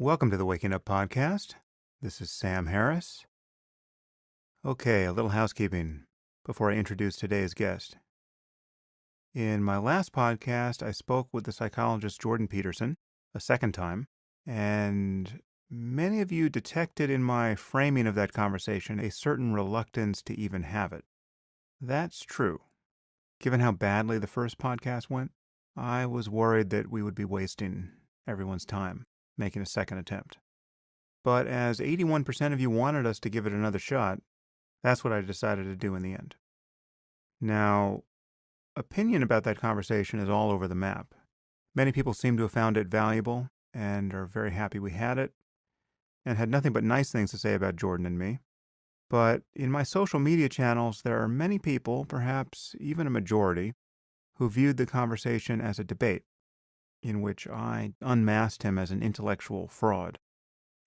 Welcome to the Waking Up Podcast. This is Sam Harris. Okay, a little housekeeping before I introduce today's guest. In my last podcast, I spoke with the psychologist Jordan Peterson a second time, and many of you detected in my framing of that conversation a certain reluctance to even have it. That's true. Given how badly the first podcast went, I was worried that we would be wasting everyone's time making a second attempt. But as 81% of you wanted us to give it another shot, that's what I decided to do in the end. Now, opinion about that conversation is all over the map. Many people seem to have found it valuable and are very happy we had it, and had nothing but nice things to say about Jordan and me. But in my social media channels, there are many people, perhaps even a majority, who viewed the conversation as a debate, in which I unmasked him as an intellectual fraud.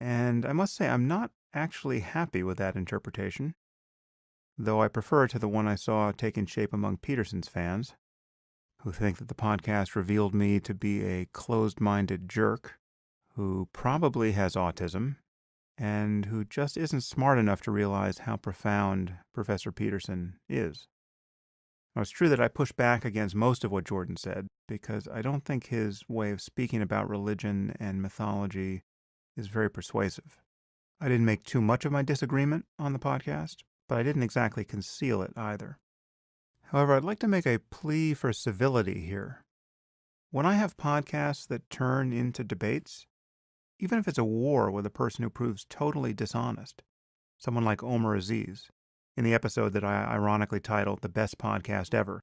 And I must say, I'm not actually happy with that interpretation, though I prefer it to the one I saw taking shape among Peterson's fans, who think that the podcast revealed me to be a closed-minded jerk who probably has autism and who just isn't smart enough to realize how profound Professor Peterson is. Now, it's true that I push back against most of what Jordan said, because I don't think his way of speaking about religion and mythology is very persuasive. I didn't make too much of my disagreement on the podcast, but I didn't exactly conceal it either. However, I'd like to make a plea for civility here. When I have podcasts that turn into debates, even if it's a war with a person who proves totally dishonest, someone like Omar Aziz, in the episode that I ironically titled The Best Podcast Ever,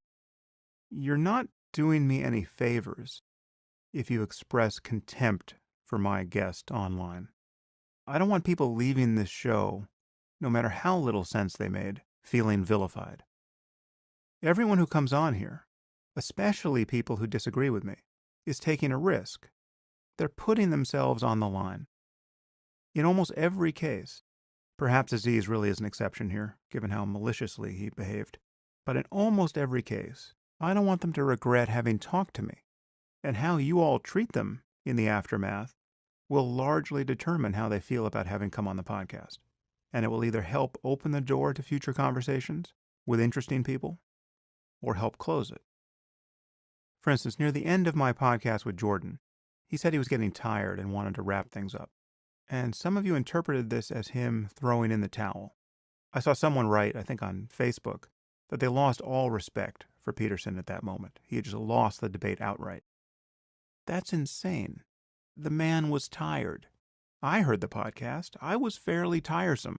you're not doing me any favors if you express contempt for my guest online. I don't want people leaving this show, no matter how little sense they made, feeling vilified. Everyone who comes on here, especially people who disagree with me, is taking a risk. They're putting themselves on the line. In almost every case, perhaps Aziz really is an exception here, given how maliciously he behaved, but in almost every case, I don't want them to regret having talked to me, and how you all treat them in the aftermath will largely determine how they feel about having come on the podcast. And it will either help open the door to future conversations with interesting people, or help close it. For instance, near the end of my podcast with Jordan, he said he was getting tired and wanted to wrap things up. And some of you interpreted this as him throwing in the towel. I saw someone write, I think on Facebook, that they lost all respect for Peterson at that moment. He had just lost the debate outright. That's insane. The man was tired. I heard the podcast. I was fairly tiresome.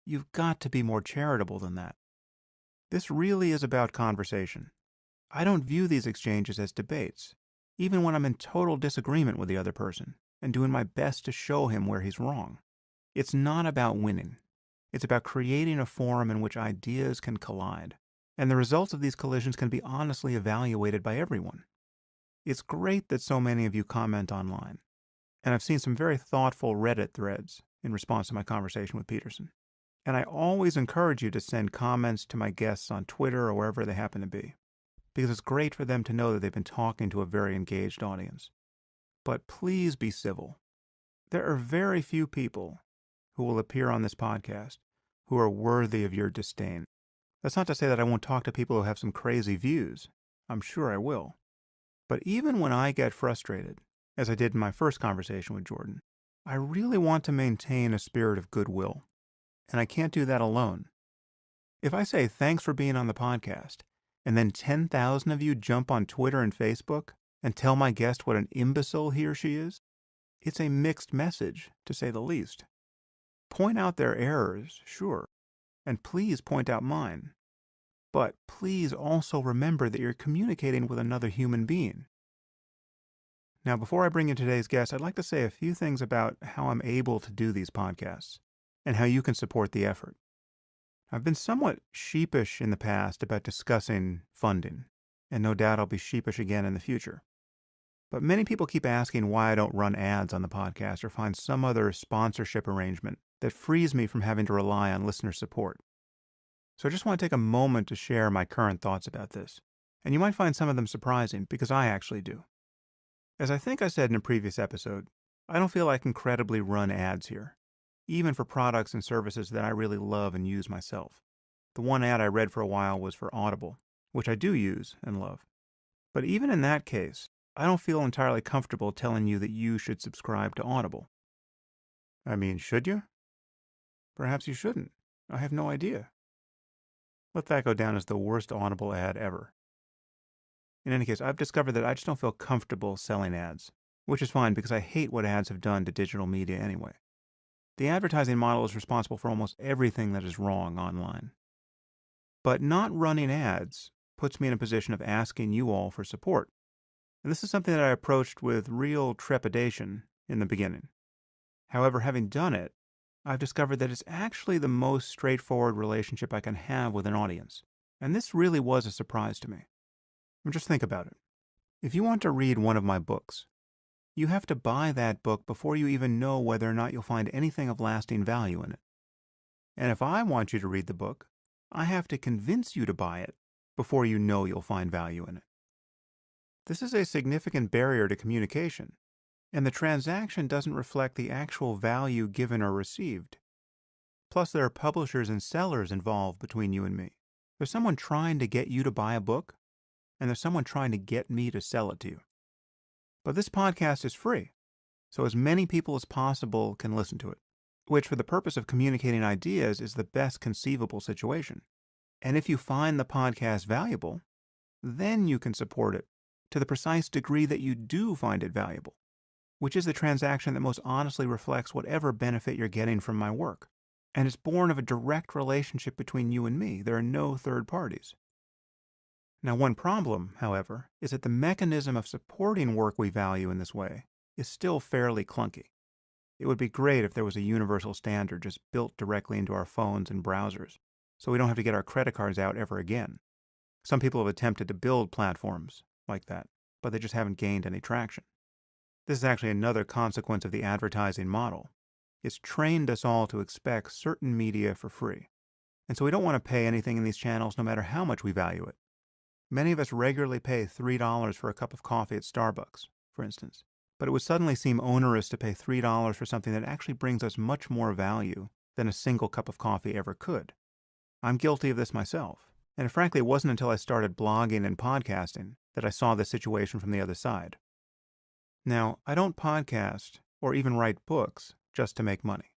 You've got to be more charitable than that. This really is about conversation. I don't view these exchanges as debates, even when I'm in total disagreement with the other person and doing my best to show him where he's wrong. It's not about winning. It's about creating a forum in which ideas can collide, and the results of these collisions can be honestly evaluated by everyone. It's great that so many of you comment online, and I've seen some very thoughtful Reddit threads in response to my conversation with Peterson. And I always encourage you to send comments to my guests on Twitter or wherever they happen to be, because it's great for them to know that they've been talking to a very engaged audience. But please be civil. There are very few people who will appear on this podcast who are worthy of your disdain. That's not to say that I won't talk to people who have some crazy views. I'm sure I will. But even when I get frustrated, as I did in my first conversation with Jordan, I really want to maintain a spirit of goodwill. And I can't do that alone. If I say thanks for being on the podcast, and then 10,000 of you jump on Twitter and Facebook and tell my guest what an imbecile he or she is, it's a mixed message, to say the least. Point out their errors, sure, and please point out mine. But please also remember that you're communicating with another human being. Now, before I bring in today's guest, I'd like to say a few things about how I'm able to do these podcasts and how you can support the effort. I've been somewhat sheepish in the past about discussing funding, and no doubt I'll be sheepish again in the future. But many people keep asking why I don't run ads on the podcast or find some other sponsorship arrangement that frees me from having to rely on listener support. So I just want to take a moment to share my current thoughts about this, and you might find some of them surprising because I actually do. As I think I said in a previous episode, I don't feel I can credibly run ads here, even for products and services that I really love and use myself. The one ad I read for a while was for Audible, which I do use and love. But even in that case, I don't feel entirely comfortable telling you that you should subscribe to Audible. I mean, should you? Perhaps you shouldn't. I have no idea. Let that go down as the worst Audible ad ever. In any case, I've discovered that I just don't feel comfortable selling ads, which is fine because I hate what ads have done to digital media anyway. The advertising model is responsible for almost everything that is wrong online. But not running ads puts me in a position of asking you all for support. And this is something that I approached with real trepidation in the beginning. However, having done it, I've discovered that it's actually the most straightforward relationship I can have with an audience. And this really was a surprise to me. I mean, just think about it. If you want to read one of my books, you have to buy that book before you even know whether or not you'll find anything of lasting value in it. And if I want you to read the book, I have to convince you to buy it before you know you'll find value in it. This is a significant barrier to communication, and the transaction doesn't reflect the actual value given or received. Plus, there are publishers and sellers involved between you and me. There's someone trying to get you to buy a book, and there's someone trying to get me to sell it to you. But this podcast is free, so as many people as possible can listen to it, which for the purpose of communicating ideas is the best conceivable situation. And if you find the podcast valuable, then you can support it to the precise degree that you do find it valuable, which is the transaction that most honestly reflects whatever benefit you're getting from my work. And it's born of a direct relationship between you and me. There are no third parties. Now, one problem, however, is that the mechanism of supporting work we value in this way is still fairly clunky. It would be great if there was a universal standard just built directly into our phones and browsers, so we don't have to get our credit cards out ever again. Some people have attempted to build platforms like that, but they just haven't gained any traction. This is actually another consequence of the advertising model. It's trained us all to expect certain media for free, and so we don't want to pay anything in these channels no matter how much we value it. Many of us regularly pay $3 for a cup of coffee at Starbucks, for instance, but it would suddenly seem onerous to pay $3 for something that actually brings us much more value than a single cup of coffee ever could. I'm guilty of this myself, and frankly, it wasn't until I started blogging and podcasting that I saw this situation from the other side. Now, I don't podcast or even write books just to make money.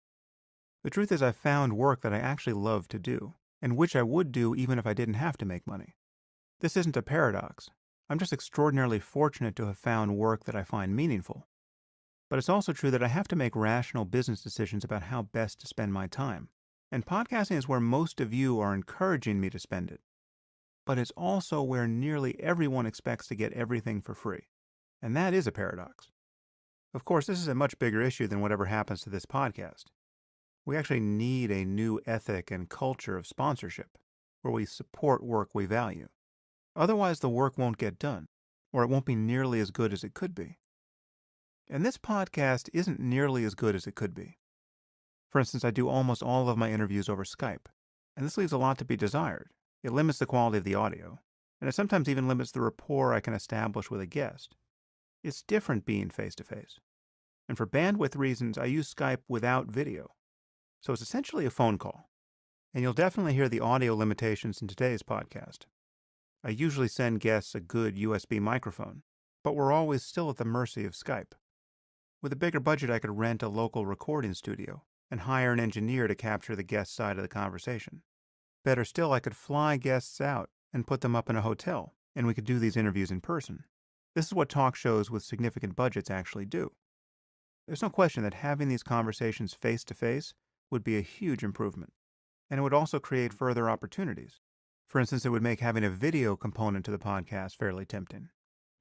The truth is I've found work that I actually love to do, and which I would do even if I didn't have to make money. This isn't a paradox. I'm just extraordinarily fortunate to have found work that I find meaningful. But it's also true that I have to make rational business decisions about how best to spend my time. And podcasting is where most of you are encouraging me to spend it. But it's also where nearly everyone expects to get everything for free. And that is a paradox. Of course, this is a much bigger issue than whatever happens to this podcast. We actually need a new ethic and culture of sponsorship, where we support work we value. Otherwise, the work won't get done, or it won't be nearly as good as it could be. And this podcast isn't nearly as good as it could be. For instance, I do almost all of my interviews over Skype, and this leaves a lot to be desired. It limits the quality of the audio, and it sometimes even limits the rapport I can establish with a guest. It's different being face-to-face. And for bandwidth reasons, I use Skype without video. So it's essentially a phone call. And you'll definitely hear the audio limitations in today's podcast. I usually send guests a good USB microphone, but we're always still at the mercy of Skype. With a bigger budget, I could rent a local recording studio and hire an engineer to capture the guest side of the conversation. Better still, I could fly guests out and put them up in a hotel, and we could do these interviews in person. This is what talk shows with significant budgets actually do. There's no question that having these conversations face-to-face would be a huge improvement, and it would also create further opportunities. For instance, it would make having a video component to the podcast fairly tempting.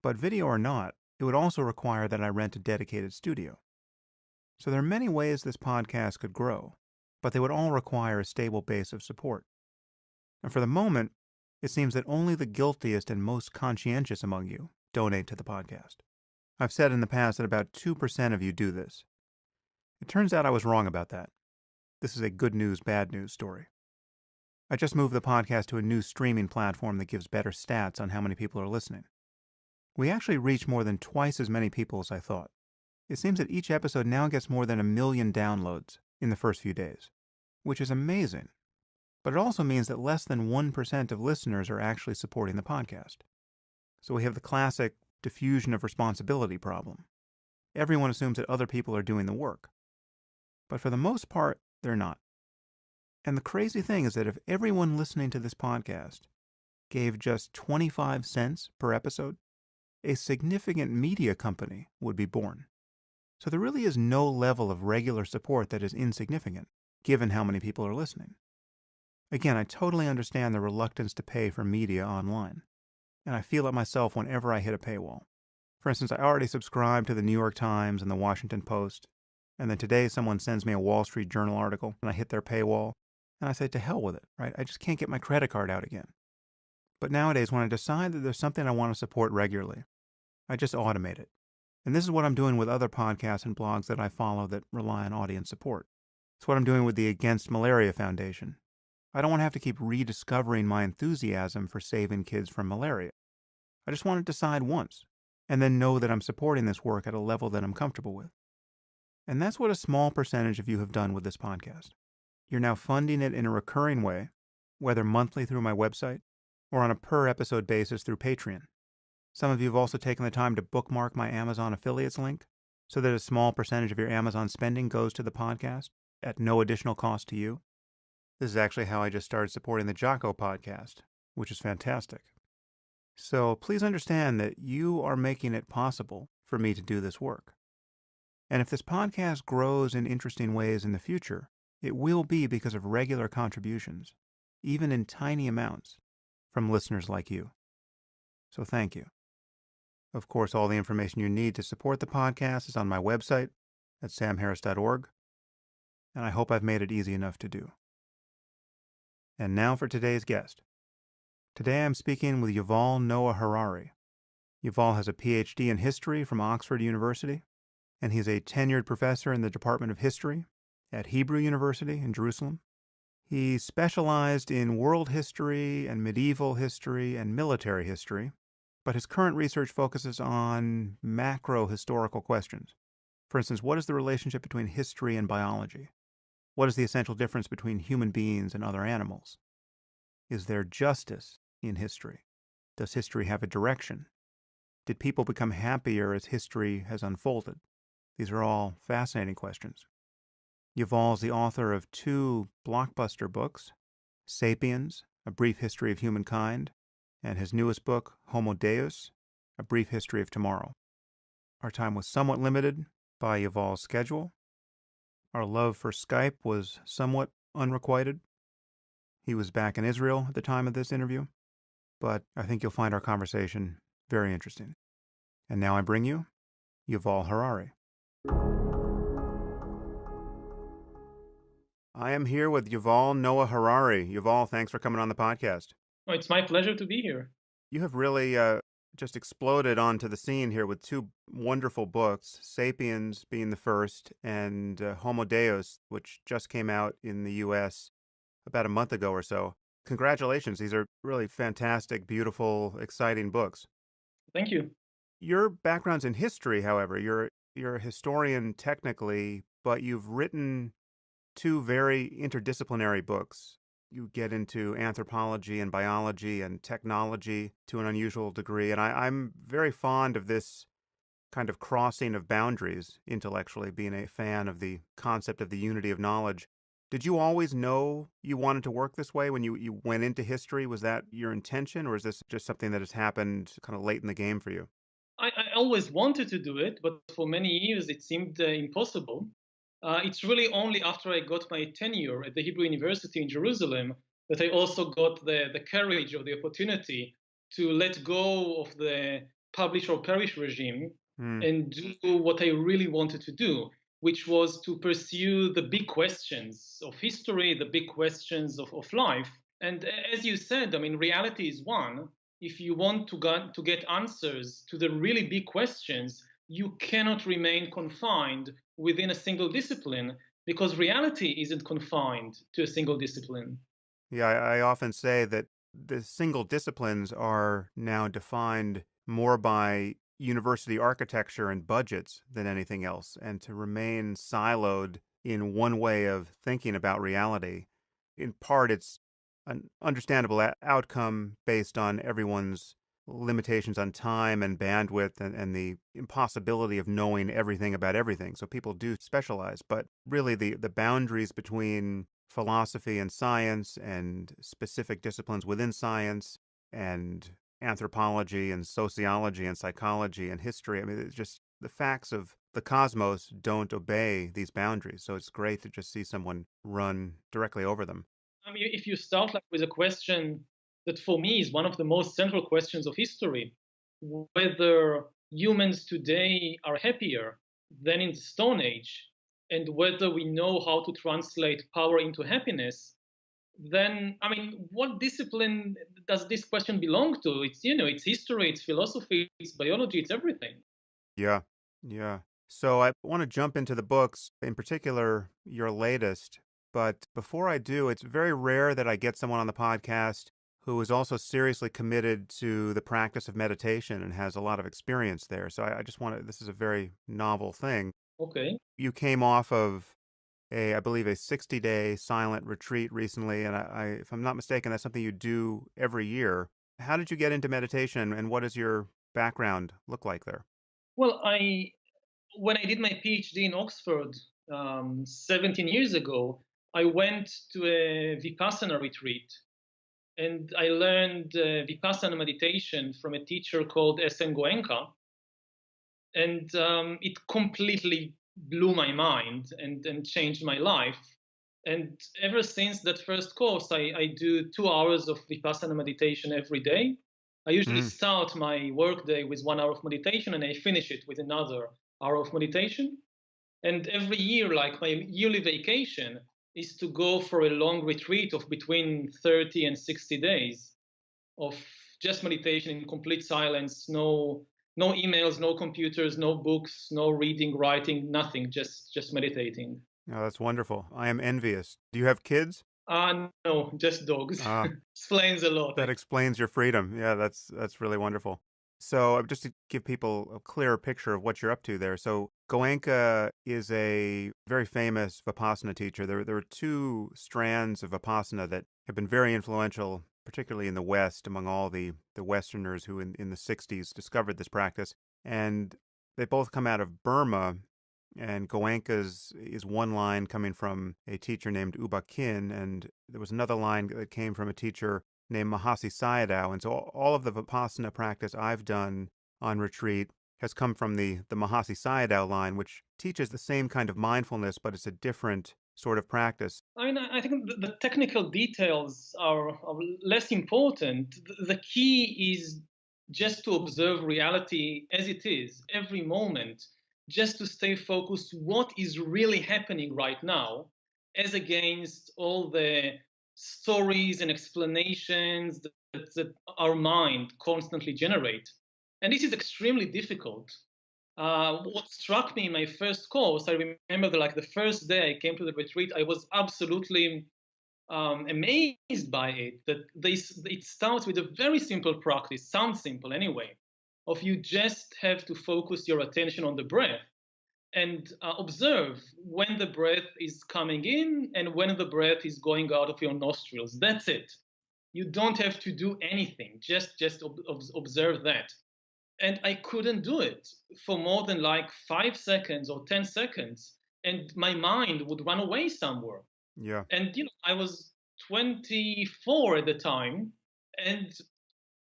But video or not, it would also require that I rent a dedicated studio. So there are many ways this podcast could grow, but they would all require a stable base of support. And for the moment, it seems that only the guiltiest and most conscientious among you donate to the podcast. I've said in the past that about 2% of you do this. It turns out I was wrong about that. This is a good news, bad news story. I just moved the podcast to a new streaming platform that gives better stats on how many people are listening. We actually reach more than twice as many people as I thought. It seems that each episode now gets more than 1 million downloads in the first few days, which is amazing. But it also means that less than 1% of listeners are actually supporting the podcast. So we have the classic diffusion of responsibility problem. Everyone assumes that other people are doing the work. But for the most part, they're not. And the crazy thing is that if everyone listening to this podcast gave just 25 cents per episode, a significant media company would be born. So there really is no level of regular support that is insignificant, given how many people are listening. Again, I totally understand the reluctance to pay for media online, and I feel it myself whenever I hit a paywall. For instance, I already subscribe to the New York Times and the Washington Post, and then today someone sends me a Wall Street Journal article, and I hit their paywall, and I say, to hell with it, right? I just can't get my credit card out again. But nowadays, when I decide that there's something I want to support regularly, I just automate it. And this is what I'm doing with other podcasts and blogs that I follow that rely on audience support. It's what I'm doing with the Against Malaria Foundation. I don't want to have to keep rediscovering my enthusiasm for saving kids from malaria. I just want to decide once, and then know that I'm supporting this work at a level that I'm comfortable with. And that's what a small percentage of you have done with this podcast. You're now funding it in a recurring way, whether monthly through my website or on a per-episode basis through Patreon. Some of you have also taken the time to bookmark my Amazon affiliates link so that a small percentage of your Amazon spending goes to the podcast at no additional cost to you. This is actually how I just started supporting the Jocko podcast, which is fantastic. So please understand that you are making it possible for me to do this work. And if this podcast grows in interesting ways in the future, it will be because of regular contributions, even in tiny amounts, from listeners like you. So thank you. Of course, all the information you need to support the podcast is on my website at samharris.org, and I hope I've made it easy enough to do. And now for today's guest. Today I'm speaking with Yuval Noah Harari. Yuval has a PhD in history from Oxford University, and he's a tenured professor in the Department of History at Hebrew University in Jerusalem. He specialized in world history and medieval history and military history, but his current research focuses on macro-historical questions. For instance, what is the relationship between history and biology? What is the essential difference between human beings and other animals? Is there justice in history? Does history have a direction? Did people become happier as history has unfolded? These are all fascinating questions. Yuval is the author of 2 blockbuster books, Sapiens, A Brief History of Humankind, and his newest book, Homo Deus, A Brief History of Tomorrow. Our time was somewhat limited by Yuval's schedule. Our love for Skype was somewhat unrequited. He was back in Israel at the time of this interview, but I think you'll find our conversation very interesting. And now I bring you Yuval Harari. I am here with Yuval Noah Harari. Yuval, thanks for coming on the podcast. Oh, it's my pleasure to be here. You have really just exploded onto the scene here with 2 wonderful books, Sapiens being the first, and Homo Deus, which just came out in the U.S. about a month ago or so. Congratulations. These are really fantastic, beautiful, exciting books. Thank you. Your background's in history, however. You're a historian technically, but you've written 2 very interdisciplinary books. You get into anthropology and biology and technology to an unusual degree, and I'm very fond of this kind of crossing of boundaries intellectually, being a fan of the concept of the unity of knowledge. Did you always know you wanted to work this way when you went into history? Was that your intention, or is this just something that has happened kind of late in the game for you? I always wanted to do it, but for many years it seemed impossible. It's really only after I got my tenure at the Hebrew University in Jerusalem that I also got the courage or the opportunity to let go of the publish or perish regime Hmm. and do what I really wanted to do, which was to pursue the big questions of history, the big questions of life. And as you said, I mean, reality is one. If you want to get answers to the really big questions, you cannot remain confined within a single discipline because reality isn't confined to a single discipline. Yeah, I often say that the single disciplines are now defined more by university architecture and budgets than anything else, and to remain siloed in one way of thinking about reality. In part, it's an understandable outcome based on everyone's limitations on time and bandwidth and the impossibility of knowing everything about everything. So people do specialize, but really the boundaries between philosophy and science and specific disciplines within science and anthropology and sociology and psychology and history. I mean, it's just the facts of the cosmos don't obey these boundaries. So it's great to just see someone run directly over them. I mean, if you start like with a question that for me is one of the most central questions of history, whether humans today are happier than in the Stone Age, and whether we know how to translate power into happiness, then I mean, what discipline does this question belong to? It's history, it's philosophy, it's biology, it's everything. Yeah. Yeah. So I want to jump into the books, in particular, your latest. But before I do, it's very rare that I get someone on the podcast who is also seriously committed to the practice of meditation and has a lot of experience there. So I just want to, this is a very novel thing. Okay. You came off of I believe, a 60-day silent retreat recently. And if I'm not mistaken, that's something you do every year. How did you get into meditation and what does your background look like there? Well, I when I did my PhD in Oxford 17 years ago, I went to a Vipassana retreat and I learned Vipassana meditation from a teacher called S.N. Goenka. And it completely blew my mind and changed my life. And ever since that first course, I do 2 hours of Vipassana meditation every day. I usually Mm, start my workday with 1 hour of meditation and I finish it with another hour of meditation. And every year, like my yearly vacation, is to go for a long retreat of between 30 and 60 days of just meditation in complete silence, no emails, no computers, no books, no reading, writing, nothing, just meditating. oh, that's wonderful. I am envious. Do you have kids? No, just dogs. Ah, Explains a lot. that explains your freedom. Yeah, that's really wonderful. So, just to give people a clearer picture of what you're up to there. So, Goenka is a very famous Vipassana teacher. There are two strands of Vipassana that have been very influential, particularly in the West, among all the Westerners who in the 60s discovered this practice. And they both come out of Burma. And Goenka's is one line coming from a teacher named U Ba Khin, and there was another line that came from a teacher named Mahasi Sayadaw. And so all of the Vipassana practice I've done on retreat has come from the Mahasi Sayadaw line, which teaches the same kind of mindfulness, but it's a different sort of practice. I mean, I think the technical details are less important. The key is just to observe reality as it is every moment, just to stay focused what is really happening right now, as against all the stories and explanations that our mind constantly generate. And this is extremely difficult. What struck me in my first course, I remember that like the first day I came to the retreat, I was absolutely amazed by it. It starts with a very simple practice, sounds simple anyway, of you just have to focus your attention on the breath and observe when the breath is coming in and when the breath is going out of your nostrils. That's it. You don't have to do anything. Just observe that. And I couldn't do it for more than like 5 seconds or 10 seconds. And my mind would run away somewhere. Yeah, And, I was 24 at the time. And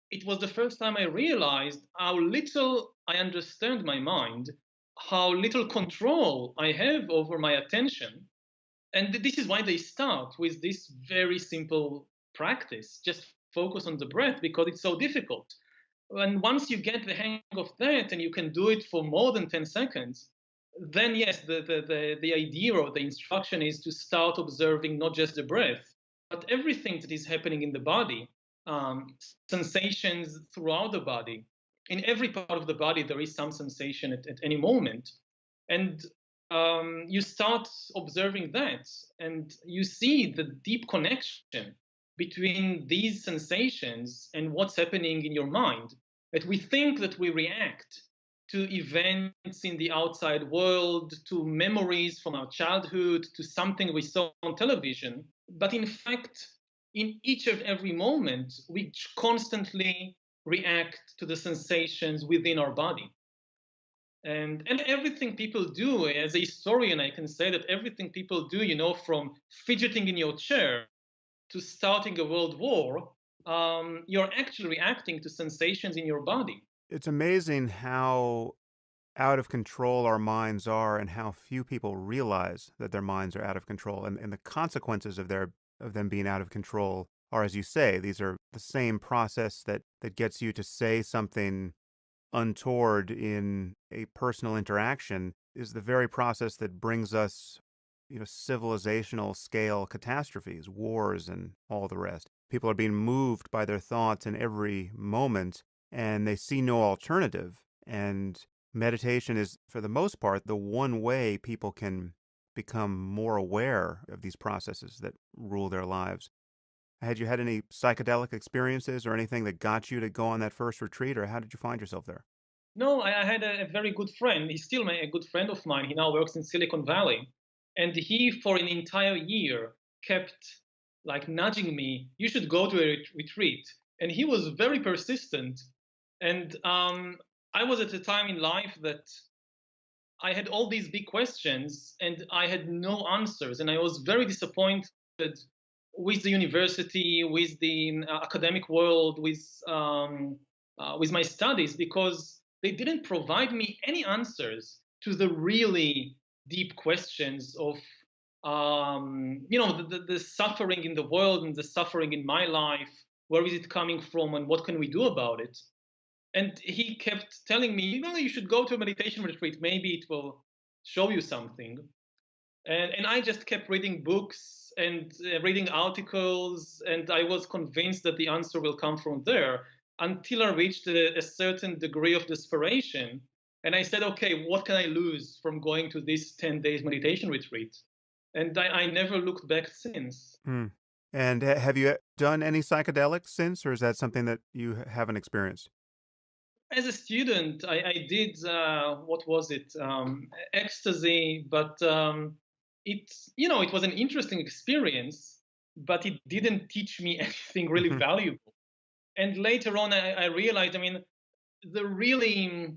it was the first time I realized how little I understand my mind, how little control I have over my attention. And this is why they start with this very simple practice. Just focus on the breath because it's so difficult. And once you get the hang of that and you can do it for more than 10 seconds, then yes, the idea or the instruction is to start observing not just the breath, but everything that is happening in the body, sensations throughout the body. In every part of the body, there is some sensation at any moment. And you start observing that, and you see the deep connection between these sensations and what's happening in your mind. That we think that we react to events in the outside world, to memories from our childhood, to something we saw on television. But in fact, in each and every moment, we constantly react to the sensations within our body. And everything people do, as a historian, I can say that everything people do, from fidgeting in your chair to starting a world war, you're actually reacting to sensations in your body. It's amazing how out of control our minds are and how few people realize that their minds are out of control, and the consequences of them being out of control are, as you say, these are the same process that gets you to say something untoward in a personal interaction is the very process that brings us, civilizational scale catastrophes, wars, and all the rest. People are being moved by their thoughts in every moment, and they see no alternative. And meditation is, for the most part, the one way people can become more aware of these processes that rule their lives. Had you had any psychedelic experiences or anything that got you to go on that first retreat, or how did you find yourself there? No, I had a very good friend. He's still a good friend of mine. He now works in Silicon Valley. And he, for an entire year, kept like nudging me, you should go to a retreat. And he was very persistent. And I was at a time in life that I had all these big questions and I had no answers. And I was very disappointed with the university, with the academic world, with my studies, because they didn't provide me any answers to the really deep questions of the suffering in the world and the suffering in my life. Where is it coming from, and what can we do about it? And he kept telling me, you should go to a meditation retreat. Maybe it will show you something. And I just kept reading books and reading articles, and I was convinced that the answer will come from there until I reached a certain degree of desperation. And I said, okay, what can I lose from going to this 10 days meditation retreat? And I never looked back since. Hmm. And have you done any psychedelics since, or is that something that you haven't experienced? As a student, I did what was it, ecstasy, but it was an interesting experience, but it didn't teach me anything really valuable. And later on, I realized, the really,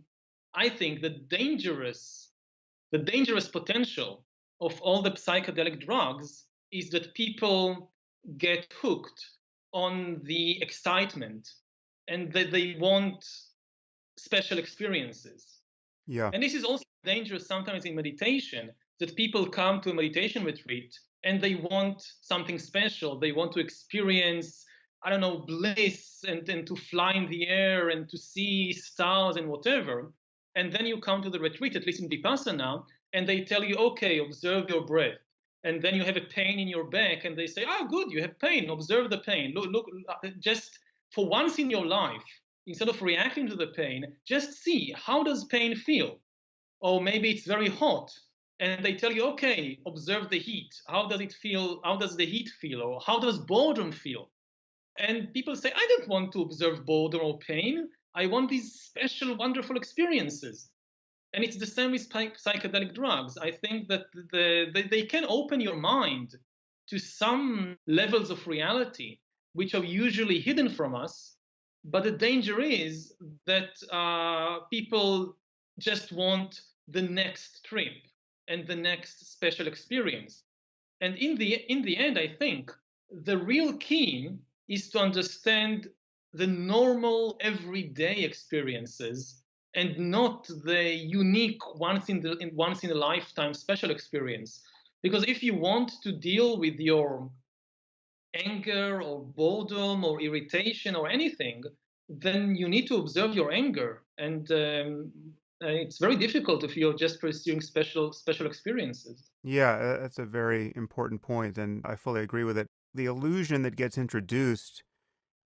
I think the dangerous potential of all the psychedelic drugs is that people get hooked on the excitement and that they want special experiences. Yeah. And this is also dangerous sometimes in meditation, that people come to a meditation retreat and they want something special. They want to experience, I don't know, bliss and to fly in the air and to see stars and whatever. And then you come to the retreat, at least in Vipassana, and they tell you, okay, observe your breath. And then you have a pain in your back, and they say, oh, good, you have pain, observe the pain. Look, just for once in your life, instead of reacting to the pain, just see, how does pain feel? Or maybe it's very hot, and they tell you, okay, observe the heat. How does it feel? How does the heat feel? Or how does boredom feel? And people say, I don't want to observe boredom or pain. I want these special, wonderful experiences. And it's the same with psychedelic drugs. I think that they can open your mind to some levels of reality which are usually hidden from us. But the danger is that people just want the next trip and the next special experience. And in the end, I think the real key is to understand the normal everyday experiences and not the unique once in a lifetime special experience. Because if you want to deal with your anger or boredom or irritation or anything, then you need to observe your anger. And it's very difficult if you're just pursuing special experiences. Yeah, that's a very important point, and I fully agree with it. The illusion that gets introduced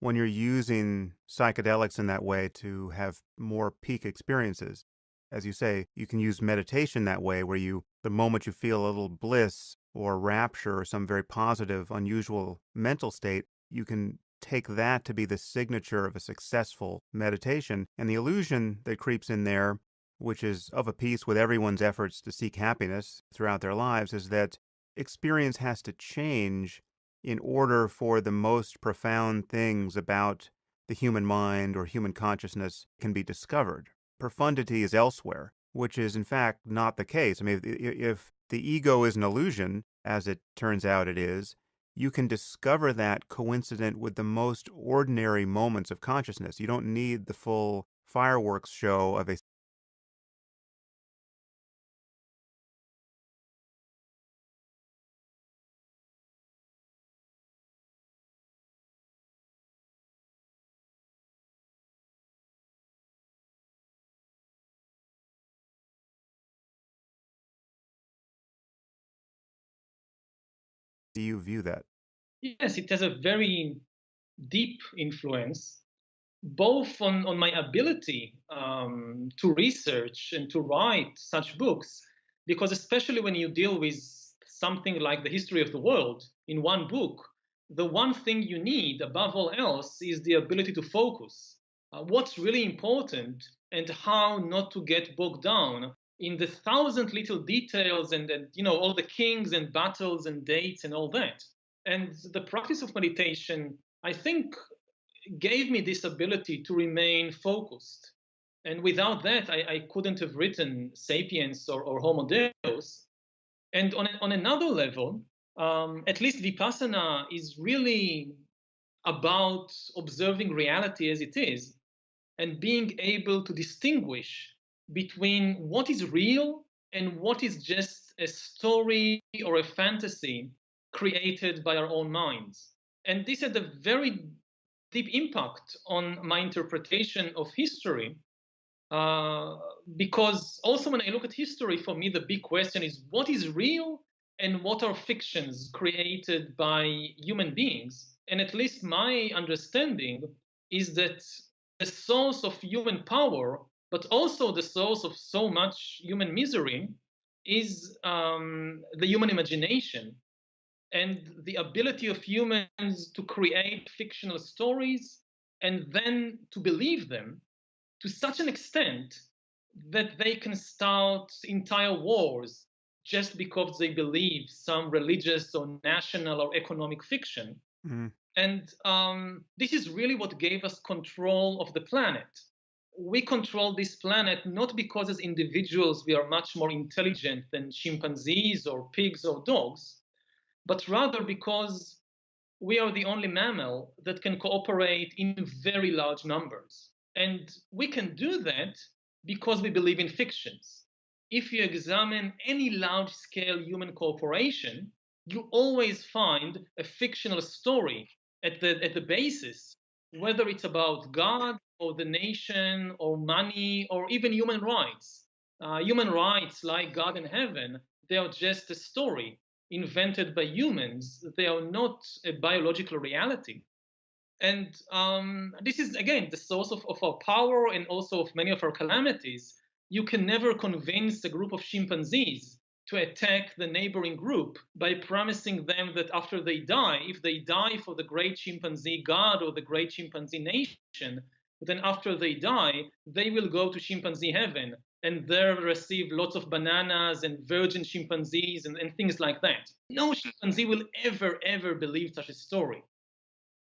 when you're using psychedelics in that way to have more peak experiences. As you say, you can use meditation that way, where the moment you feel a little bliss or rapture or some very positive, unusual mental state, you can take that to be the signature of a successful meditation. And the illusion that creeps in there, which is of a piece with everyone's efforts to seek happiness throughout their lives, is that experience has to change in order for the most profound things about the human mind or human consciousness can be discovered. Profundity is elsewhere, which is in fact not the case. I mean, if the ego is an illusion, as it turns out it is, you can discover that coincident with the most ordinary moments of consciousness. You don't need the full fireworks show of a. Do you view that? Yes, it has a very deep influence, both on my ability to research and to write such books, because especially when you deal with something like the history of the world in one book, the one thing you need above all else is the ability to focus. What's really important and how not to get bogged down in the thousand little details and all the kings and battles and dates and all that. And the practice of meditation, I think, gave me this ability to remain focused. And without that, I couldn't have written Sapiens or Homo Deus. And on another level, at least Vipassana is really about observing reality as it is and being able to distinguish between what is real and what is just a story or a fantasy created by our own minds. And this had a very deep impact on my interpretation of history. Uh, because also when I look at history, for me, the big question is what is real and what are fictions created by human beings? And at least my understanding is that the source of human power, but also the source of so much human misery, is the human imagination and the ability of humans to create fictional stories and then to believe them to such an extent that they can start entire wars just because they believe some religious or national or economic fiction. Mm. And this is really what gave us control of the planet. We control this planet not because as individuals we are much more intelligent than chimpanzees or pigs or dogs, but rather because we are the only mammal that can cooperate in very large numbers. And we can do that because we believe in fictions. If you examine any large scale human cooperation, you always find a fictional story at the basis, whether it's about God or the nation or money or even human rights. Human rights, like God and heaven, they are just a story invented by humans. They are not a biological reality. And this is, again, the source of our power and also of many of our calamities. You can never convince a group of chimpanzees to attack the neighboring group by promising them that after they die, if they die for the great chimpanzee god or the great chimpanzee nation, then after they die, they will go to chimpanzee heaven and there receive lots of bananas and virgin chimpanzees and things like that. No chimpanzee will ever believe such a story.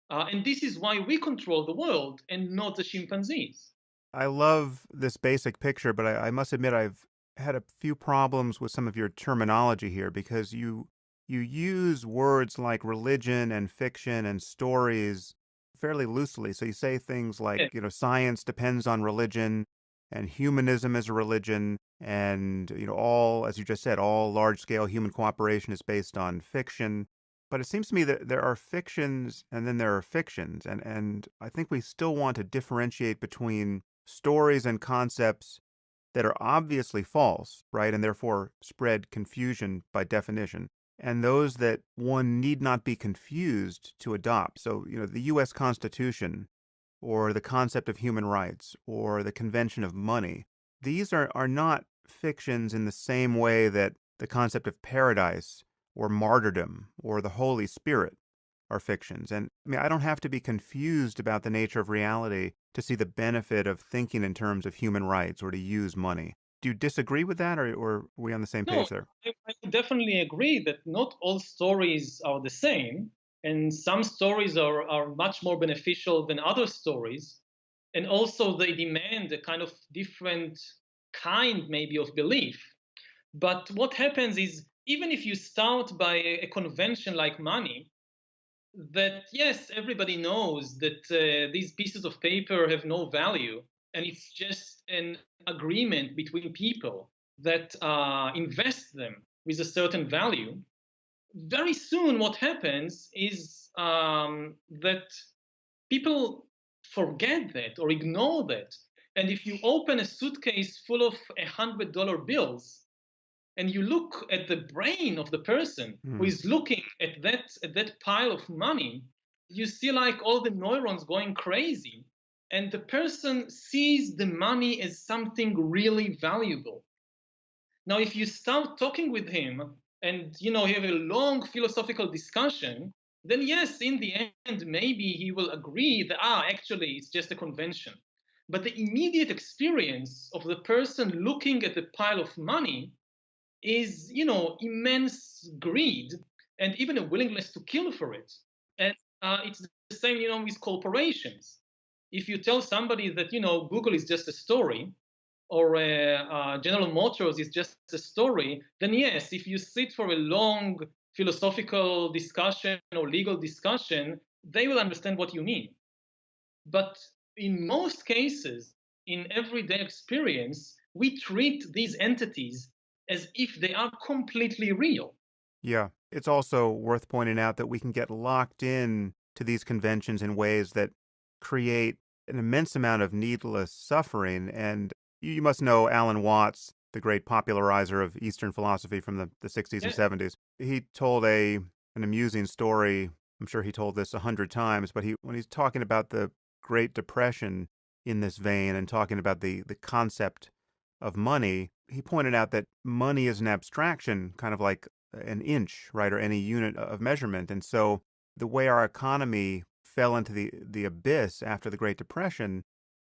And this is why we control the world and not the chimpanzees. I love this basic picture, but I must admit I've had a few problems with some of your terminology here because you use words like religion and fiction and stories fairly loosely. So you say things like, Yeah, science depends on religion and humanism is a religion and, all, as you just said, all large-scale human cooperation is based on fiction. But it seems to me that there are fictions and then there are fictions. And I think we still want to differentiate between stories and concepts that are obviously false, right, and therefore spread confusion by definition, and those that one need not be confused to adopt. So, the U.S. Constitution or the concept of human rights or the convention of money, these are not fictions in the same way that the concept of paradise or martyrdom or the Holy Spirit are fictions. And I mean, I don't have to be confused about the nature of reality to see the benefit of thinking in terms of human rights or to use money. Do you disagree with that, or are we on the same No, page there? I would definitely agree that not all stories are the same, and some stories are much more beneficial than other stories. And also, they demand a kind of different kind, maybe, of belief. But what happens is, even if you start by a convention like money, that yes, everybody knows that these pieces of paper have no value, and it's just an agreement between people that invest them with a certain value. Very soon, what happens is that people forget that or ignore that. And if you open a suitcase full of $100 bills, and you look at the brain of the person who Hmm. is looking at that pile of money, you see like all the neurons going crazy, and the person sees the money as something really valuable. Now, if you start talking with him and you have a long philosophical discussion, then yes, in the end, maybe he will agree that actually, it's just a convention. But the immediate experience of the person looking at the pile of money is immense greed and even a willingness to kill for it. And it's the same with corporations. If you tell somebody that Google is just a story, or General Motors is just a story, then yes, if you sit for a long philosophical discussion or legal discussion, they will understand what you mean. But in most cases, in everyday experience, we treat these entities as if they are completely real. Yeah. It's also worth pointing out that we can get locked in to these conventions in ways that create an immense amount of needless suffering. And you must know Alan Watts, the great popularizer of Eastern philosophy from the 60s and Yeah, 70s. He told an amusing story. I'm sure he told this 100 times, but when he's talking about the Great Depression in this vein and talking about the concept of money, he pointed out that money is an abstraction, kind of like an inch, right, or any unit of measurement. And so the way our economy fell into the abyss after the Great Depression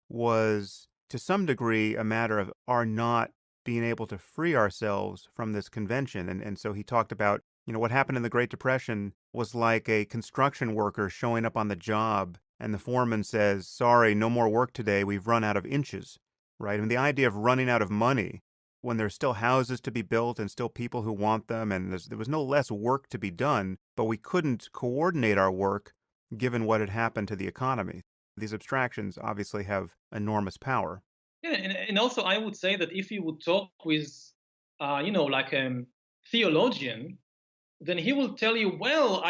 was to some degree a matter of our not being able to free ourselves from this convention. And so he talked about, what happened in the Great Depression was like a construction worker showing up on the job and the foreman says, sorry, no more work today. We've run out of inches, right? I mean, the idea of running out of money when there's still houses to be built and still people who want them, and there was no less work to be done, but we couldn't coordinate our work given what had happened to the economy. These abstractions obviously have enormous power. yeah, and also I would say that if you would talk with, like a theologian, then he will tell you, well,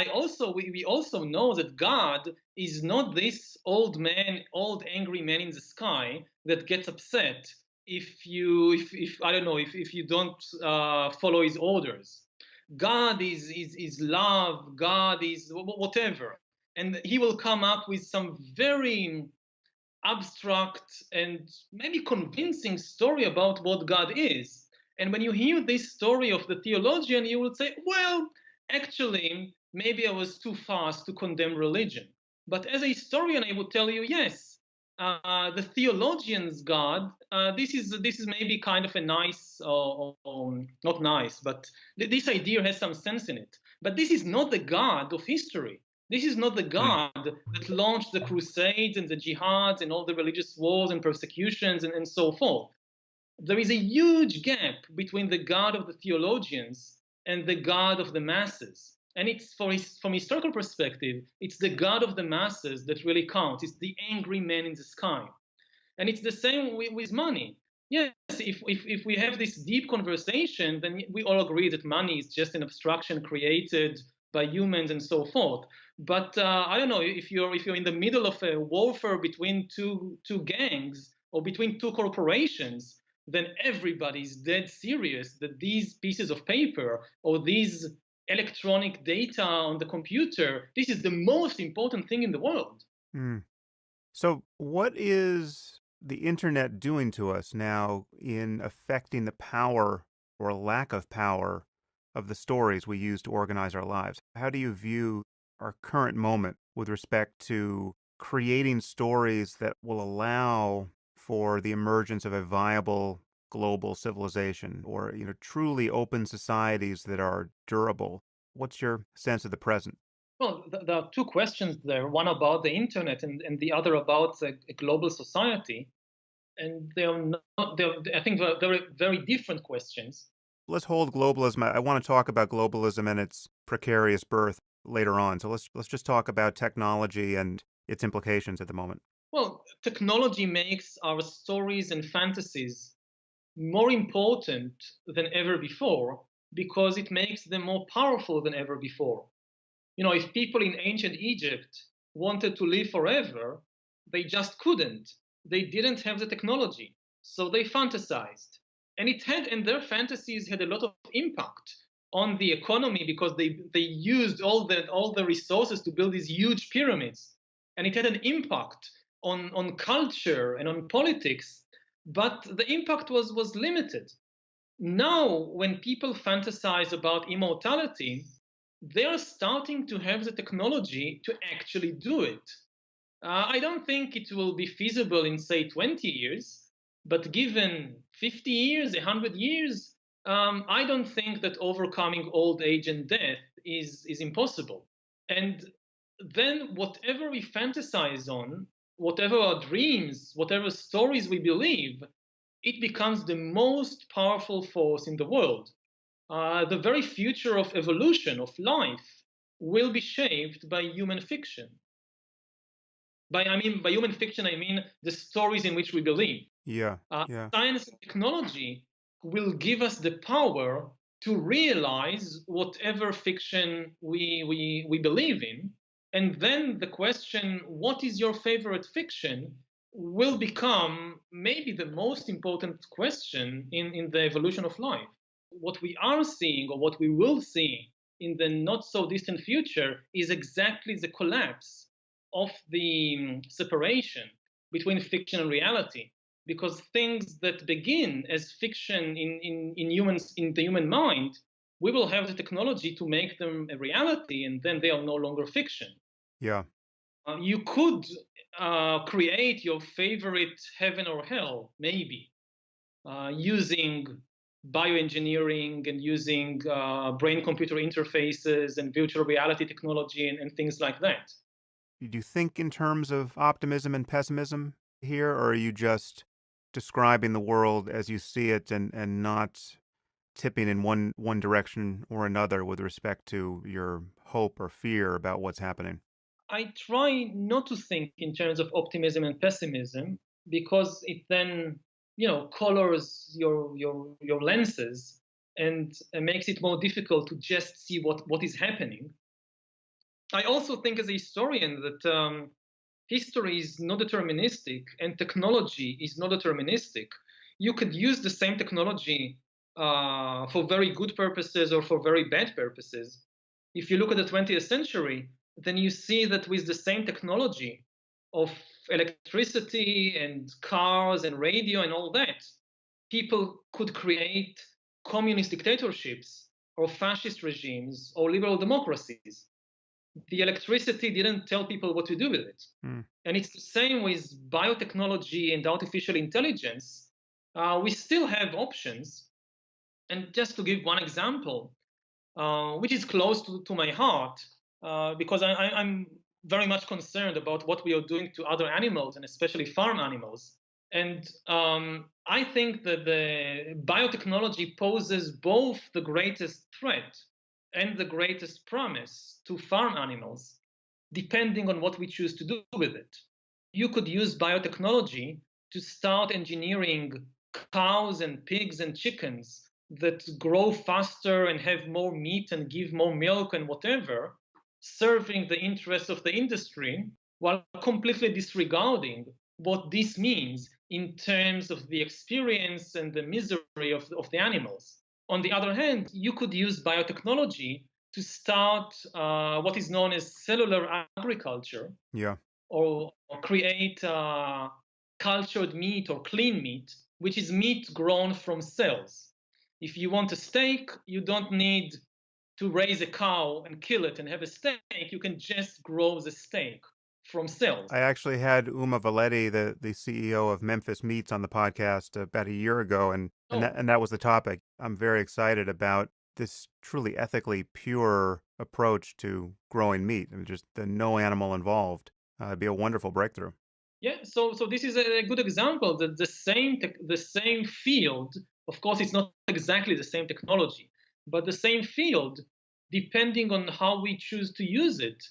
we also know that God is not this old man, old angry man in the sky that gets upset if I don't know, if you don't follow his orders. God is love. God is whatever, and he will come up with some very abstract and maybe convincing story about what God is. And when you hear this story of the theologian, you will say, well, actually, maybe I was too fast to condemn religion. But as a historian, I would tell you, yes, the theologian's God, this is maybe kind of a nice, not nice, but this idea has some sense in it. But this is not the God of history. This is not the Hmm. God that launched the crusades and the jihads and all the religious wars and persecutions and so forth. There is a huge gap between the God of the theologians and the God of the masses. And from historical perspective, it's the God of the masses that really counts. It's the angry man in the sky. And it's the same with money. Yes, if we have this deep conversation, then we all agree that money is just an abstraction created by humans and so forth. But I don't know if you're in the middle of a warfare between two gangs or between two corporations, then everybody's dead serious that these pieces of paper or these electronic data on the computer, this is the most important thing in the world. Hmm. So, what is the internet doing to us now in affecting the power or lack of power of the stories we use to organize our lives? How do you view our current moment with respect to creating stories that will allow for the emergence of a viable global civilization or, truly open societies that are durable? What's your sense of the present? Well, there are two questions there, one about the internet and the other about a global society. And I think they're very, very different questions. Let's hold globalism. I want to talk about globalism and its precarious birth later on. So let's just talk about technology and its implications at the moment. Well, technology makes our stories and fantasies more important than ever before because it makes them more powerful than ever before. If people in ancient Egypt wanted to live forever, they just couldn't. They didn't have the technology, so they fantasized. And their fantasies had a lot of impact on the economy because they used all the resources to build these huge pyramids. And it had an impact on culture and on politics, but the impact was limited. Now, when people fantasize about immortality, they're starting to have the technology to actually do it. I don't think it will be feasible in, say, 20 years, but given 50 years, 100 years, I don't think that overcoming old age and death is impossible. And then, whatever we fantasize on, whatever our dreams, whatever stories we believe, it becomes the most powerful force in the world. The very future of evolution, of life, will be shaped by human fiction. By human fiction, I mean the stories in which we believe. Yeah, yeah, Science and technology will give us the power to realize whatever fiction we believe in. And then the question, what is your favorite fiction, will become maybe the most important question in the evolution of life. What we are seeing, or what we will see in the not so distant future, is exactly the collapse of the separation between fiction and reality, because things that begin as fiction in the human mind, we will have the technology to make them a reality, and then they are no longer fiction. yeah. You could create your favorite heaven or hell, maybe, using bioengineering and using brain computer interfaces and virtual reality technology and things like that. Do you think in terms of optimism and pessimism here, or are you just describing the world as you see it and not tipping in one direction or another with respect to your hope or fear about what's happening? I try not to think in terms of optimism and pessimism because it then, colors your lenses and makes it more difficult to just see what is happening. I also think as a historian that history is not deterministic and technology is not deterministic. You could use the same technology for very good purposes or for very bad purposes. If you look at the 20th century, then you see that with the same technology of electricity and cars and radio and all that, people could create communist dictatorships or fascist regimes or liberal democracies. The electricity didn't tell people what to do with it. Hmm. And it's the same with biotechnology and artificial intelligence. We still have options. And just to give one example, which is close to my heart, because I'm very much concerned about what we are doing to other animals, and especially farm animals. And I think that the biotechnology poses both the greatest threat and the greatest promise to farm animals, depending on what we choose to do with it. You could use biotechnology to start engineering cows and pigs and chickens that grow faster and have more meat and give more milk and whatever, serving the interests of the industry while completely disregarding what this means in terms of the experience and the misery of the animals. On the other hand, you could use biotechnology to start what is known as cellular agriculture, Yeah. or create cultured meat or clean meat, which is meat grown from cells. If you want a steak, you don't need to raise a cow and kill it and have a steak. You can just grow the steak. from cells. I actually had Uma Valeti, the CEO of Memphis Meats, on the podcast about a year ago, Oh, and that was the topic. I'm very excited about this truly ethically pure approach to growing meat. I mean, just the no animal involved. It'd be a wonderful breakthrough. yeah. So this is a good example that the same field. Of course, it's not exactly the same technology, but the same field, depending on how we choose to use it,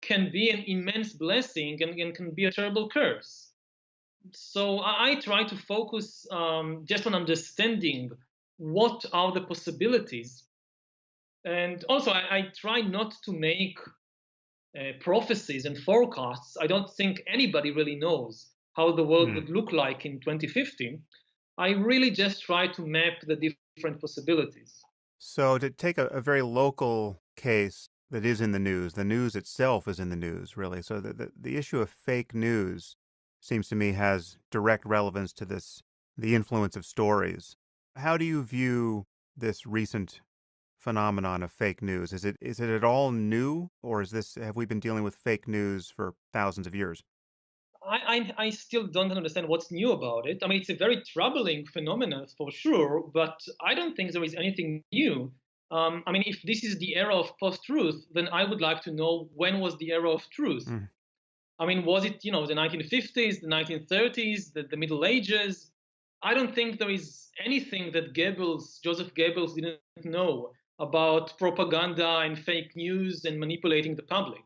can be an immense blessing and can be a terrible curse. So I try to focus just on understanding what are the possibilities, and also I try not to make prophecies and forecasts. I don't think anybody really knows how the world Hmm. would look like in 2050. I really just try to map the different possibilities. So to take a very local case that is in the news itself is in the news, really. So the issue of fake news seems to me has direct relevance to the influence of stories. How do you view this recent phenomenon of fake news? Is it at all new, or have we been dealing with fake news for thousands of years? I still don't understand what's new about it. I mean, it's a very troubling phenomenon for sure, but I don't think there is anything new. I mean, if this is the era of post-truth, then I would like to know when was the era of truth. Mm. I mean, was it, the 1950s, the 1930s, the Middle Ages? I don't think there is anything that Joseph Goebbels didn't know about propaganda and fake news and manipulating the public.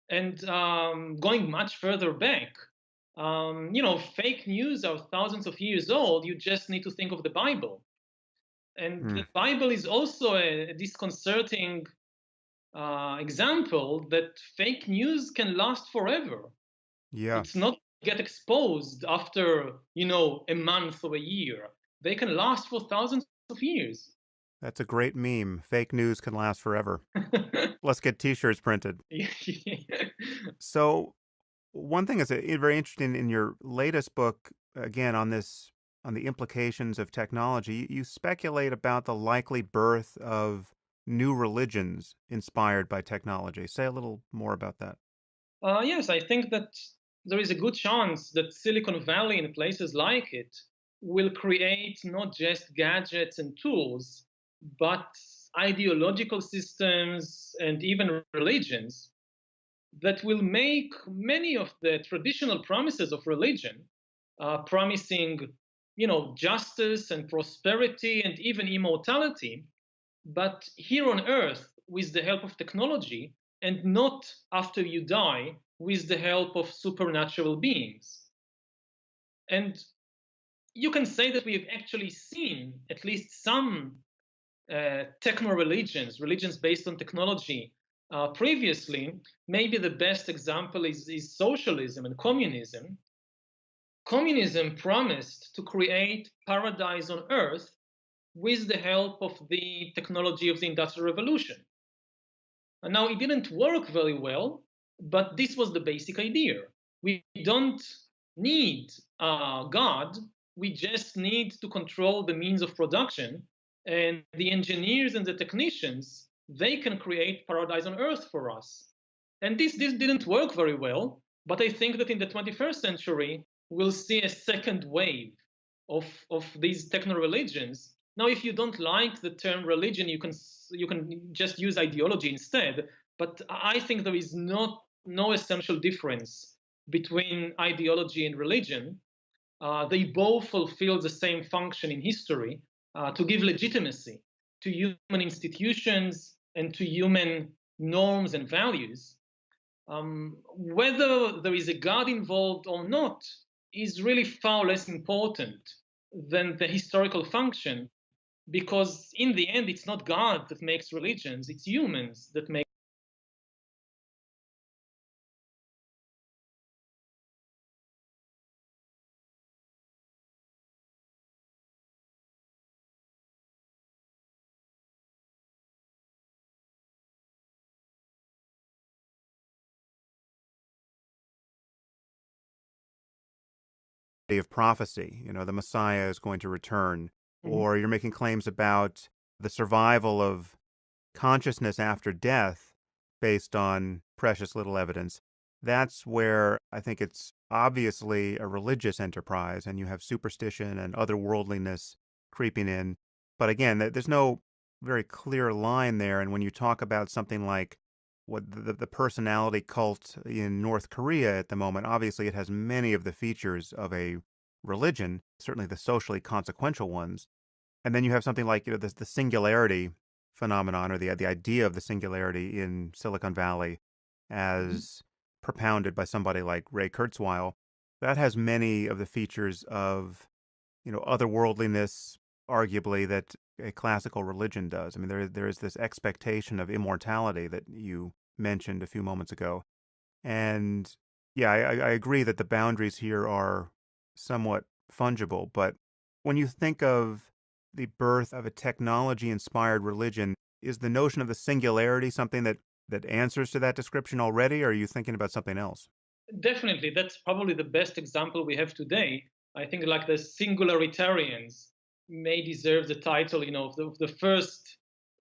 And going much further back, fake news are thousands of years old. You just need to think of the Bible. And the Mm. Bible is also a disconcerting example that fake news can last forever. Yeah, It's not get exposed after, a month or a year. They can last for thousands of years. that's a great meme. Fake news can last forever. Let's get T-shirts printed. So one thing is very interesting in your latest book, again, on the implications of technology, you speculate about the likely birth of new religions inspired by technology. Say a little more about that. Yes, I think that there is a good chance that Silicon Valley and places like it will create not just gadgets and tools, but ideological systems and even religions that will make many of the traditional promises of religion, promising, justice and prosperity and even immortality, but here on earth with the help of technology, and not after you die with the help of supernatural beings. And you can say that we have actually seen at least some techno religions based on technology previously. Maybe the best example is socialism and communism. Communism promised to create paradise on earth with the help of the technology of the Industrial Revolution. And now it didn't work very well, but this was the basic idea. We don't need God, we just need to control the means of production. And the engineers and the technicians, they can create paradise on earth for us. And this didn't work very well, but I think that in the 21st century, we'll see a second wave of these techno religions. Now, if you don't like the term religion, you can just use ideology instead. But I think there is no essential difference between ideology and religion. They both fulfill the same function in history to give legitimacy to human institutions and to human norms and values. Whether there is a God involved or not is really far less important than the historical function, because in the end, it's not God that makes religions, it's humans that make. Of prophecy, the Messiah is going to return, Mhm. or you're making claims about the survival of consciousness after death based on precious little evidence. that's where I think it's obviously a religious enterprise and you have superstition and otherworldliness creeping in. But again, there's no very clear line there. And when you talk about something like what the personality cult in North Korea at the moment, obviously it has many of the features of a religion, certainly the socially consequential ones. And then you have something like, the singularity phenomenon, or the idea of the singularity in Silicon Valley Mhm. as propounded by somebody like Ray Kurzweil. That has many of the features of, otherworldliness, arguably, that a classical religion does. I mean, there is this expectation of immortality that you mentioned a few moments ago. And yeah, I agree that the boundaries here are somewhat fungible. But when you think of the birth of a technology inspired religion, is the notion of the singularity something that answers to that description already, or are you thinking about something else? Definitely, that's probably the best example we have today. I think like the singularitarians may deserve the title, of the first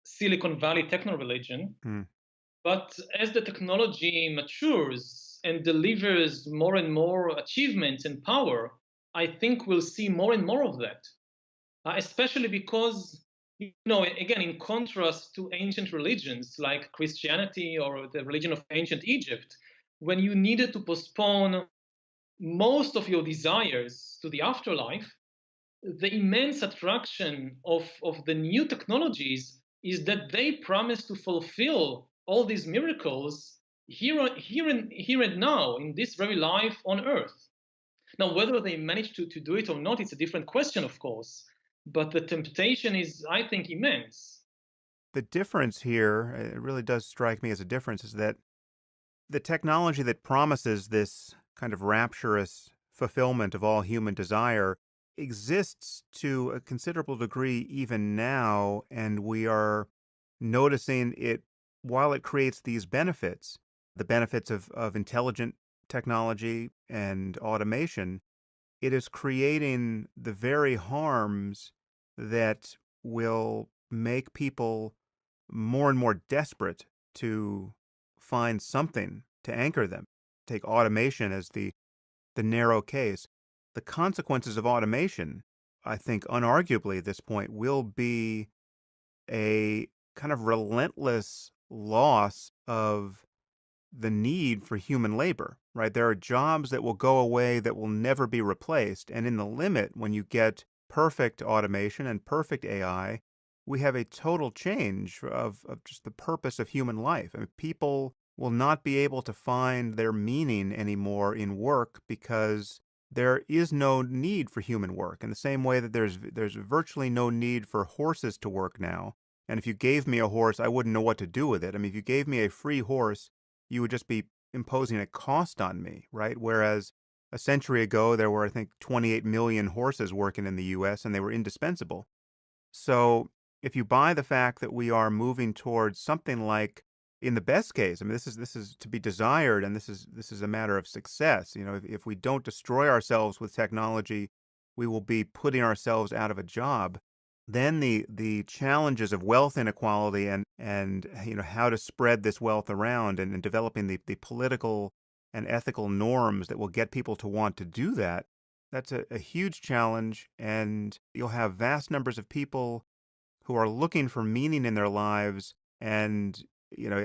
Silicon Valley techno religion. Hmm. But as the technology matures and delivers more and more achievements and power, I think we'll see more and more of that, especially because, again, in contrast to ancient religions like Christianity or the religion of ancient Egypt, when you needed to postpone most of your desires to the afterlife, the immense attraction of the new technologies is that they promise to fulfill all these miracles here and now in this very life on earth. Now, whether they manage to do it or not, it's a different question, of course. But the temptation is, I think, immense. The difference here, it really does strike me as a difference, is that the technology that promises this kind of rapturous fulfillment of all human desire exists to a considerable degree even now, and we are noticing it while it creates these benefits, the benefits of intelligent technology and automation. It is creating the very harms that will make people more and more desperate to find something to anchor them. Take automation as the narrow case. The consequences of automation, I think, unarguably at this point, will be a kind of relentless loss of the need for human labor, right? There are jobs that will go away that will never be replaced. And in the limit, when you get perfect automation and perfect AI, we have a total change of just the purpose of human life. I mean, people will not be able to find their meaning anymore in work because there is no need for human work. In the same way that there's virtually no need for horses to work now. And if you gave me a horse, I wouldn't know what to do with it. I mean, if you gave me a free horse, you would just be imposing a cost on me, right? Whereas a century ago, there were, I think, 28 million horses working in the US and they were indispensable. So if you buy the fact that we are moving towards something like, in the best case, I mean, this is to be desired, and this is a matter of success. If we don't destroy ourselves with technology, we will be putting ourselves out of a job. Then the challenges of wealth inequality and how to spread this wealth around, and developing the political and ethical norms that will get people to want to do that, that's a huge challenge. And you'll have vast numbers of people who are looking for meaning in their lives. And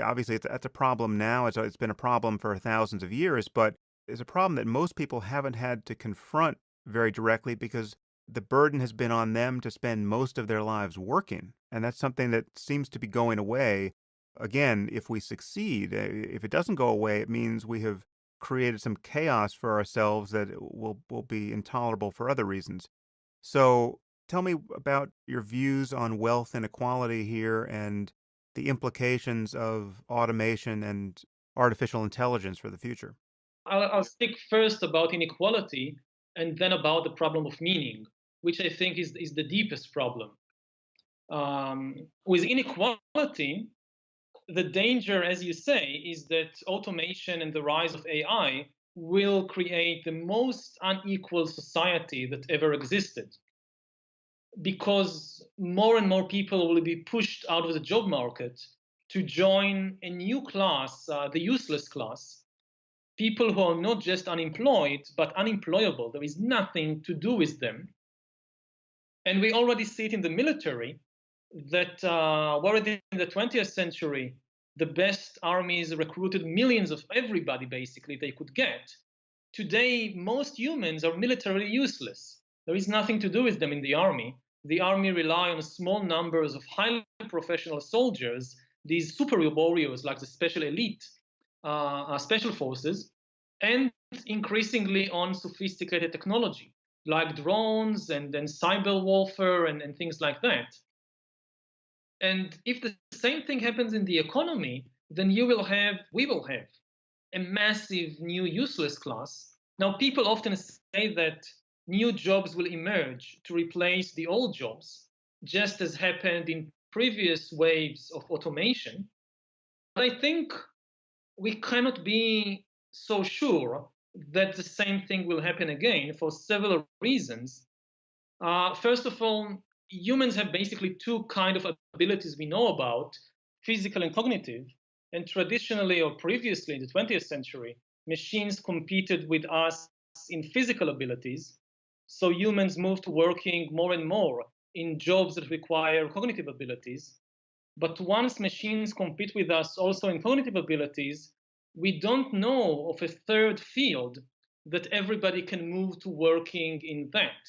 obviously that's a problem now. It's been a problem for thousands of years, but it's a problem that most people haven't had to confront very directly because the burden has been on them to spend most of their lives working. And that's something that seems to be going away. Again, if we succeed, if it doesn't go away, it means we have created some chaos for ourselves that will be intolerable for other reasons. So tell me about your views on wealth inequality here and the implications of automation and artificial intelligence for the future. I'll speak first about inequality and then about the problem of meaning, which I think is the deepest problem. With inequality, the danger, as you say, is that automation and the rise of AI will create the most unequal society that ever existed because more and more people will be pushed out of the job market to join a new class, the useless class, people who are not just unemployed, but unemployable. There is nothing to do with them. And we already see it in the military that already in the 20th century, the best armies recruited millions of everybody basically they could get. Today, most humans are militarily useless. There is nothing to do with them in the army. The army rely on small numbers of highly professional soldiers, these super warriors like the special elite, special forces, and increasingly on sophisticated technology like drones and cyber warfare and things like that. And if the same thing happens in the economy, then we will have a massive new useless class. Now, people often say that new jobs will emerge to replace the old jobs, just as happened in previous waves of automation. But I think we cannot be so sure that the same thing will happen again for several reasons. First of all, humans have basically two kind of abilities we know about, physical and cognitive. And traditionally or previously in the 20th century, machines competed with us in physical abilities. So humans moved to working more and more in jobs that require cognitive abilities. But once machines compete with us also in cognitive abilities, we don't know of a third field that everybody can move to working in that.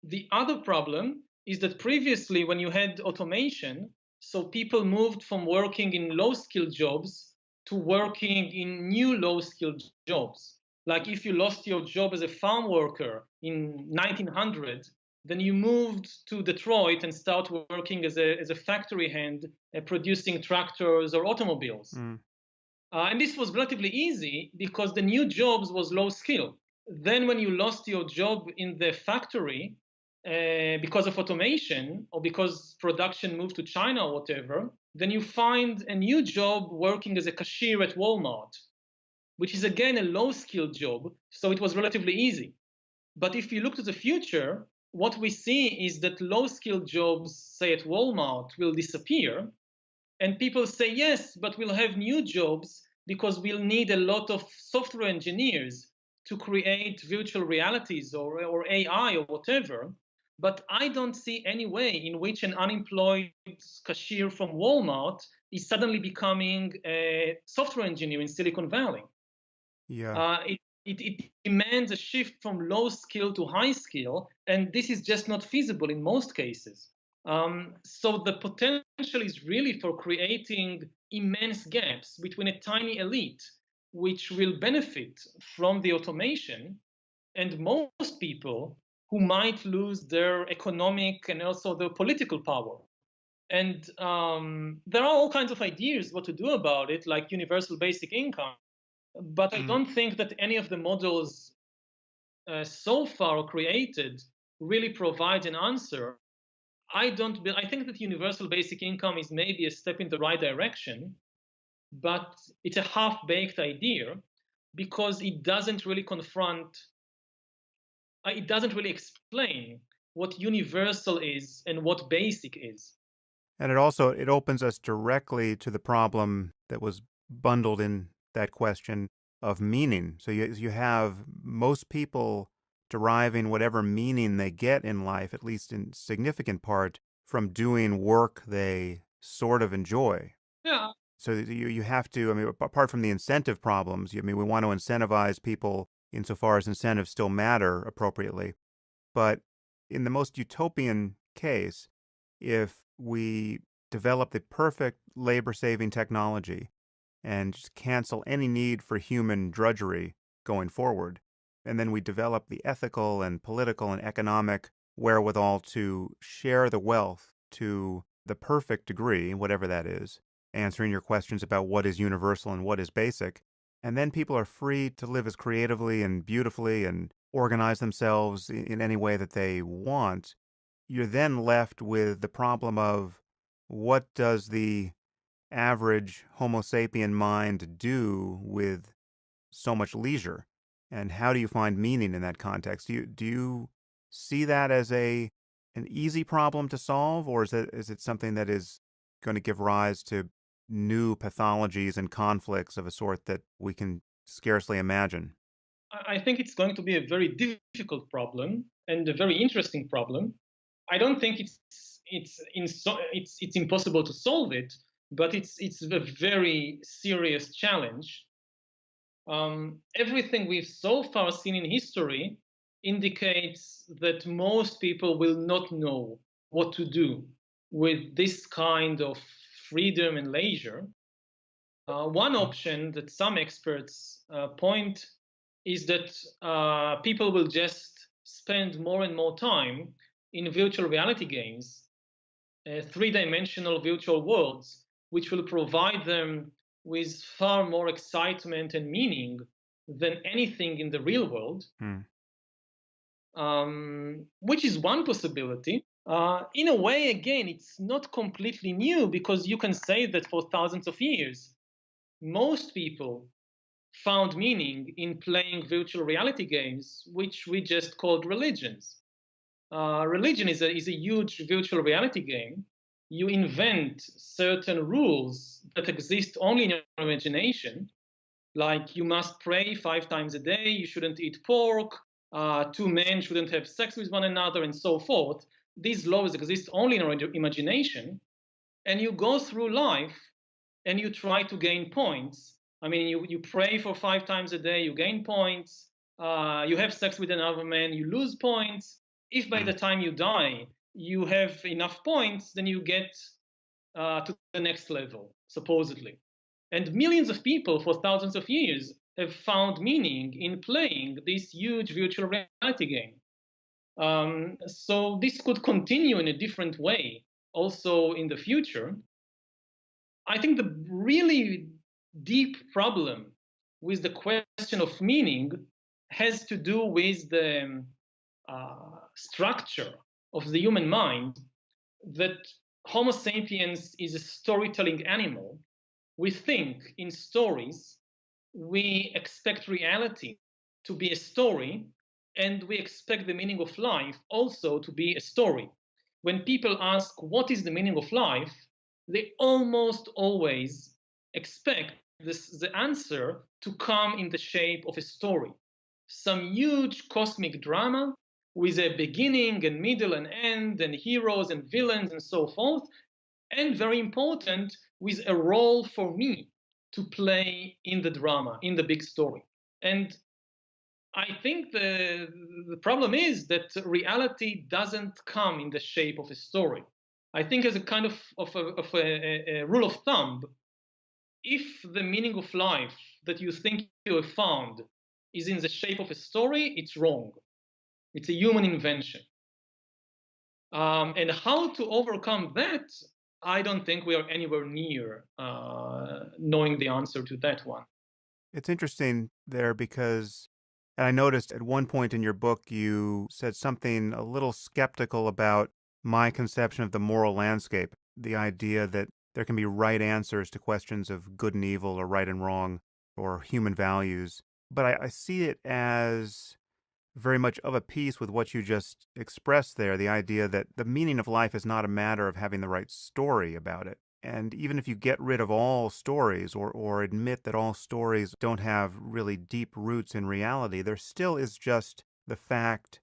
The other problem is that previously, when you had automation, so people moved from working in low skilled jobs to working in new low skilled jobs. Like if you lost your job as a farm worker in 1900, then you moved to Detroit and start working as a factory hand producing tractors or automobiles. Mm. And this was relatively easy because the new jobs was low skill. Then when you lost your job in the factory because of automation or because production moved to China or whatever, then you find a new job working as a cashier at Walmart, which is again a low skilled job. So it was relatively easy. But if you look to the future, what we see is that low skilled jobs, say at Walmart, will disappear. And people say, yes, but we'll have new jobs because we'll need a lot of software engineers to create virtual realities or AI or whatever. But I don't see any way in which an unemployed cashier from Walmart is suddenly becoming a software engineer in Silicon Valley. Yeah. It demands a shift from low skill to high skill, and this is just not feasible in most cases. So the potential is really for creating immense gaps between a tiny elite, which will benefit from the automation, and most people who might lose their economic and also their political power. And there are all kinds of ideas what to do about it, like universal basic income. But I Mm. don't think that any of the models so far created really provide an answer. I think that universal basic income is maybe a step in the right direction, but it's a half-baked idea because it doesn't really explain what universal is and what basic is. And it opens us directly to the problem that was bundled in that question of meaning. So you have most people deriving whatever meaning they get in life, at least in significant part, from doing work they sort of enjoy. Yeah, So you have to, I mean, apart from the incentive problems, I mean, we want to incentivize people insofar as incentives still matter appropriately. But in the most utopian case, if we develop the perfect labor-saving technology and just cancel any need for human drudgery going forward, and then we develop the ethical and political and economic wherewithal to share the wealth to the perfect degree, whatever that is, answering your questions about what is universal and what is basic, and then people are free to live as creatively and beautifully and organize themselves in any way that they want, you're then left with the problem of what does the average Homo sapien mind do with so much leisure? And how do you find meaning in that context? Do you see that as an easy problem to solve, or is it something that is going to give rise to new pathologies and conflicts of a sort that we can scarcely imagine. I think it's going to be a very difficult problem and a very interesting problem. I don't think it's impossible to solve it, but it's a very serious challenge. Everything we've so far seen in history indicates that most people will not know what to do with this kind of freedom and leisure. One option that some experts point is that people will just spend more and more time in virtual reality games, three-dimensional virtual worlds, which will provide them with far more excitement and meaning than anything in the real world, Hmm. which is one possibility. In a way, again, it's not completely new because you can say that for thousands of years, most people found meaning in playing virtual reality games, which we just called religions. Religion is a huge virtual reality game. You invent certain rules that exist only in your imagination, like you must pray 5 times a day, you shouldn't eat pork, two men shouldn't have sex with one another, and so forth. These laws exist only in our imagination, and you go through life and you try to gain points. I mean, you pray for 5 times a day, you gain points. You have sex with another man, you lose points. If by Hmm. the time you die, you have enough points, then you get to the next level, supposedly. And millions of people for thousands of years have found meaning in playing this huge virtual reality game. So this could continue in a different way also in the future. I think the really deep problem with the question of meaning has to do with the structure of the human mind, that Homo sapiens is a storytelling animal. We think in stories, we expect reality to be a story, and we expect the meaning of life also to be a story. When people ask, what is the meaning of life? They almost always expect the answer to come in the shape of a story. Some huge cosmic drama with a beginning and middle and end, and heroes and villains and so forth, and very important, with a role for me to play in the drama, in the big story. And I think the problem is that reality doesn't come in the shape of a story. I think, as a kind of a rule of thumb, if the meaning of life that you think you have found is in the shape of a story, it's wrong. It's a human invention. And how to overcome that, I don't think we are anywhere near knowing the answer to that one. It's interesting there because, and I noticed at one point in your book, you said something a little skeptical about my conception of the moral landscape, the idea that there can be right answers to questions of good and evil or right and wrong or human values. But I see it as very much of a piece with what you just expressed there, the idea that the meaning of life is not a matter of having the right story about it. And even if you get rid of all stories or admit that all stories don't have really deep roots in reality, there still is just the fact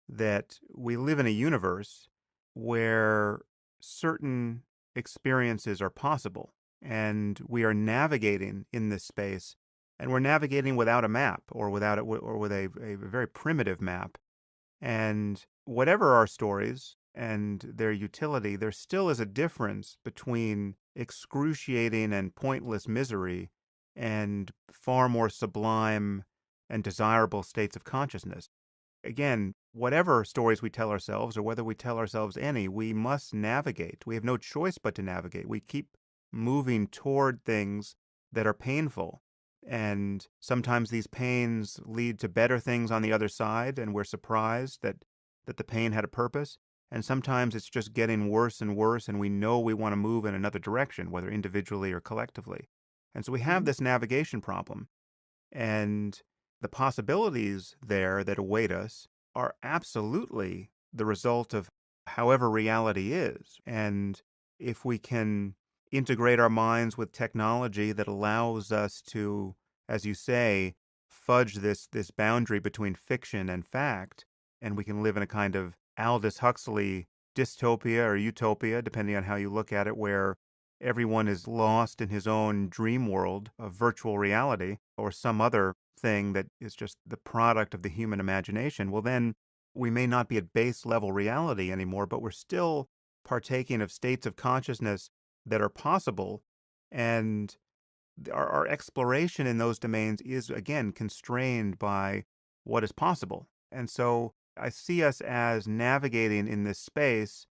that we live in a universe where certain experiences are possible and we are navigating in this space, and we're navigating without a map or without it or with a very primitive map. And whatever our stories and their utility, there still is a difference between excruciating and pointless misery and far more sublime and desirable states of consciousness. Again, whatever stories we tell ourselves or whether we tell ourselves any, we must navigate. We have no choice but to navigate. We keep moving toward things that are painful. And sometimes these pains lead to better things on the other side, and we're surprised that the pain had a purpose. And sometimes it's just getting worse and worse, and we know we want to move in another direction, whether individually or collectively. And so we have Mhm. this navigation problem. And the possibilities there that await us are absolutely the result of however reality is. And if we can integrate our minds with technology that allows us to as you say, fudge this boundary between fiction and fact, and we can live in a kind of Aldous Huxley dystopia or utopia, depending on how you look at it, where everyone is lost in his own dream world of virtual reality or some other thing that is just the product of the human imagination. Well, then we may not be at base level reality anymore, but we're still partaking of states of consciousness that are possible. And our exploration in those domains is, again, constrained by what is possible. And so I see us as navigating in this space,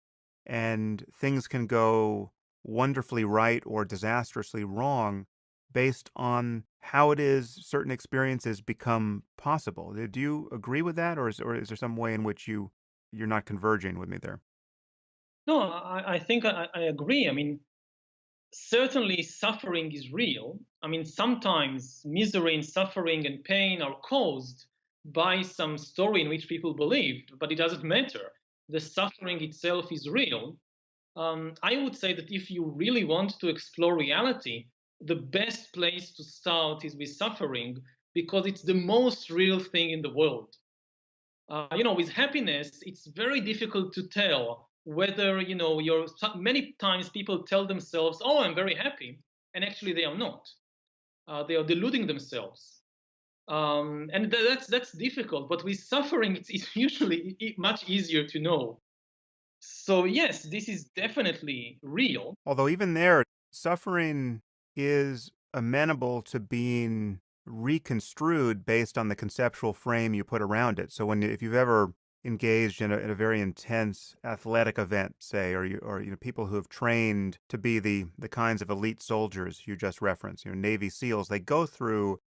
and things can go wonderfully right or disastrously wrong based on how it is certain experiences become possible. Do you agree with that, or is there some way in which you're not converging with me there? No, I think I agree. I mean, certainly suffering is real. I mean, sometimes misery and suffering and pain are caused by some story in which people believed, but it doesn't matter. The suffering itself is real. I would say that if you really want to explore reality, the best place to start is with suffering because it's the most real thing in the world. With happiness, it's very difficult to tell whether, many times people tell themselves, oh, I'm very happy. And actually, they are not. They are deluding themselves. And that's difficult. But with suffering, it's usually much easier to know. So, yes, this is definitely real. Although even there, suffering is amenable to being reconstrued based on the conceptual frame you put around it. So if you've ever engaged in a very intense athletic event, say, or people who have trained to be the kinds of elite soldiers you just referenced, Navy SEALs, they go through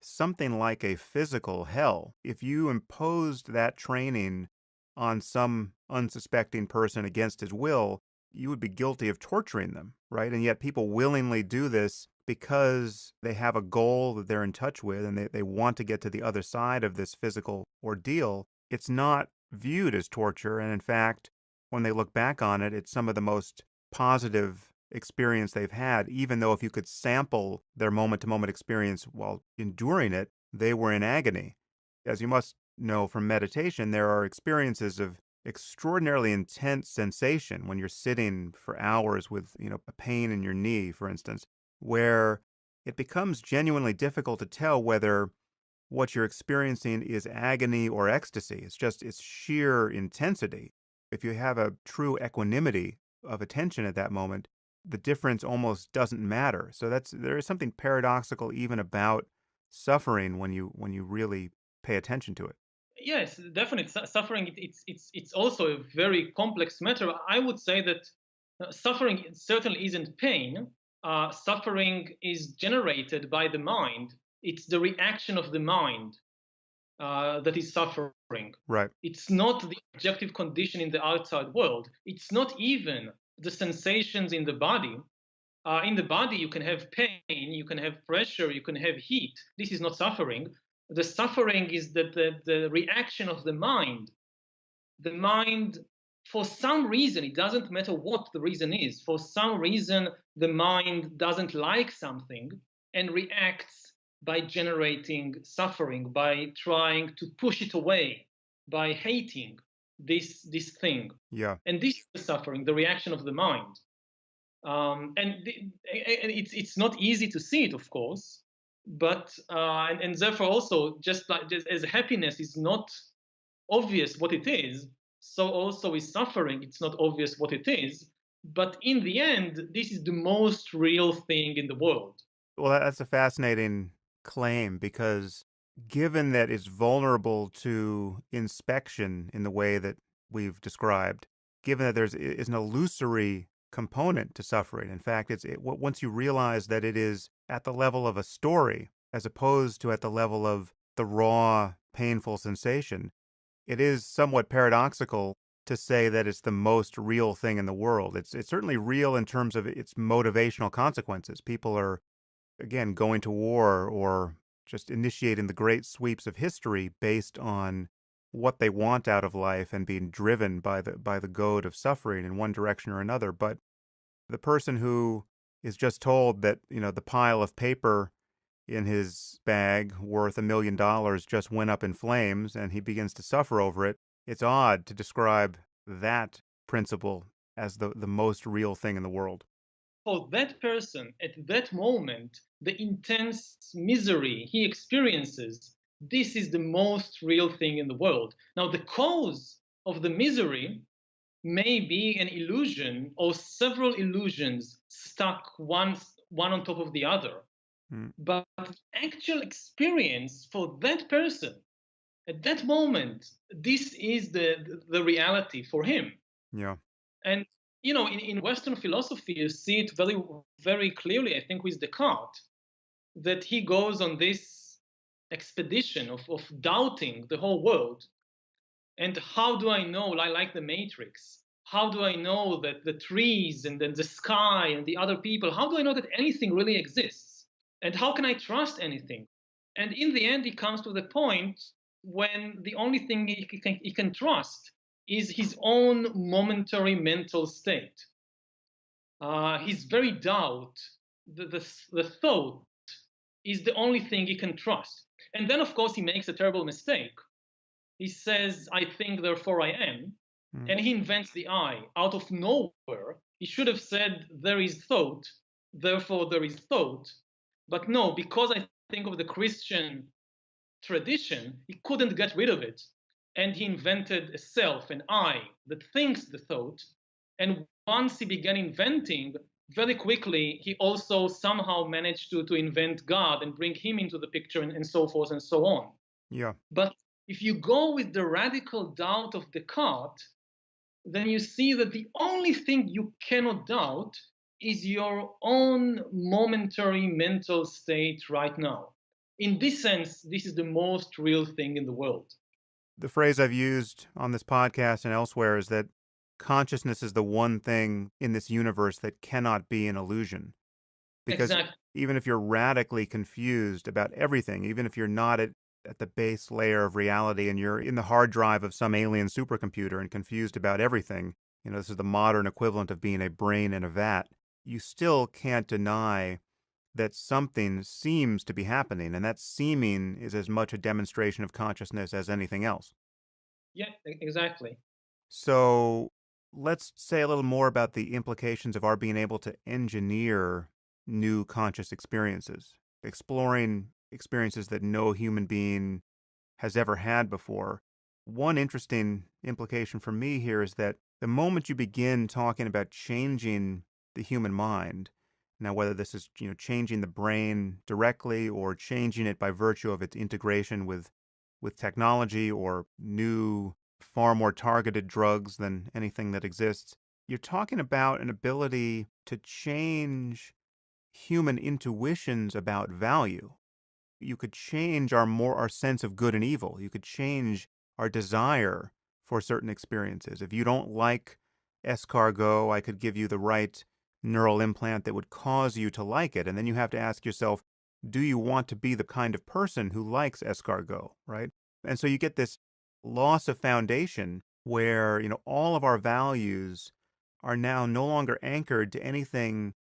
something like a physical hell. If you imposed that training on some unsuspecting person against his will, you would be guilty of torturing them, right? And yet people willingly do this because they have a goal that they're in touch with and they want to get to the other side of this physical ordeal. It's not viewed as torture. And in fact, when they look back on it, it's some of the most positive experience they've had, even though if you could sample their moment to moment experience while enduring it, they were in agony. As you must know from meditation, there are experiences of extraordinarily intense sensation when you're sitting for hours with, a pain in your knee, for instance, where it becomes genuinely difficult to tell whether what you're experiencing is agony or ecstasy. It's sheer intensity. If you have a true equanimity of attention at that moment, the difference almost doesn't matter. So there is something paradoxical even about suffering when you really pay attention to it. Yes, definitely. Suffering, it's also a very complex matter. I would say that suffering certainly isn't pain. Suffering is generated by the mind. It's the reaction of the mind that is suffering. Right. It's not the objective condition in the outside world. It's not even the sensations in the body. In the body, you can have pain, you can have pressure, you can have heat. This is not suffering. The suffering is the reaction of the mind. The mind, for some reason, it doesn't matter what the reason is, for some reason, the mind doesn't like something and reacts by generating suffering, by trying to push it away, by hating this thing. Yeah. And this is the suffering, the reaction of the mind. It's not easy to see it, of course, but and therefore also just as happiness is not obvious what it is, so also is suffering. It's not obvious what it is, but in the end, this is the most real thing in the world. Well, that's a fascinating claim because given that it's vulnerable to inspection in the way that we've described, given that is an illusory component to suffering. In fact, once you realize that it is at the level of a story as opposed to at the level of the raw, painful sensation, it is somewhat paradoxical to say that it's the most real thing in the world. It's certainly real in terms of its motivational consequences. People are, again, going to war or just initiating the great sweeps of history based on what they want out of life and being driven by the goad of suffering in one direction or another. But the person who is just told that, the pile of paper in his bag worth $1 million just went up in flames and he begins to suffer over it. It's odd to describe that principle as the most real thing in the world. For that person, at that moment, the intense misery he experiences, this is the most real thing in the world. Now, the cause of the misery may be an illusion or several illusions stuck one on top of the other. Mm, But actual experience for that person at that moment, this is the reality for him. yeah. And in Western philosophy, you see it very, very clearly, I think, with Descartes, that he goes on this expedition of doubting the whole world. And how do I know, like the Matrix, how do I know that the trees and then the sky and the other people, how do I know that anything really exists? And how can I trust anything? And in the end, he comes to the point when the only thing he can trust is his own momentary mental state. His very doubt, the thought, is the only thing he can trust. And then, of course, he makes a terrible mistake. He says, I think, therefore I am. Mm, And he invents the I out of nowhere. He should have said, there is thought, therefore there is thought. But no, because I think of the Christian tradition, he couldn't get rid of it. And he invented a self, an I, that thinks the thought. And once he began inventing, very quickly, he also somehow managed to invent God and bring him into the picture and so forth and so on. yeah. But if you go with the radical doubt of Descartes, then you see that the only thing you cannot doubt is your own momentary mental state right now. In this sense, this is the most real thing in the world. The phrase I've used on this podcast and elsewhere is that consciousness is the one thing in this universe that cannot be an illusion. Because Exactly. even if you're radically confused about everything, even if you're not at the base layer of reality and you're in the hard drive of some alien supercomputer and confused about everything, this is the modern equivalent of being a brain in a vat, you still can't deny that something seems to be happening. And that seeming is as much a demonstration of consciousness as anything else. Yeah, exactly. So let's say a little more about the implications of our being able to engineer new conscious experiences, exploring experiences that no human being has ever had before. One interesting implication for me here is that the moment you begin talking about changing the human mind, now whether this is changing the brain directly or changing it by virtue of its integration with technology or new far more targeted drugs than anything that exists, you're talking about an ability to change human intuitions about value. You could change our sense of good and evil. You could change our desire for certain experiences. If you don't like escargot, I could give you the right neural implant that would cause you to like it. And then you have to ask yourself, do you want to be the kind of person who likes escargot, right? And so you get this loss of foundation where, all of our values are now no longer anchored to anything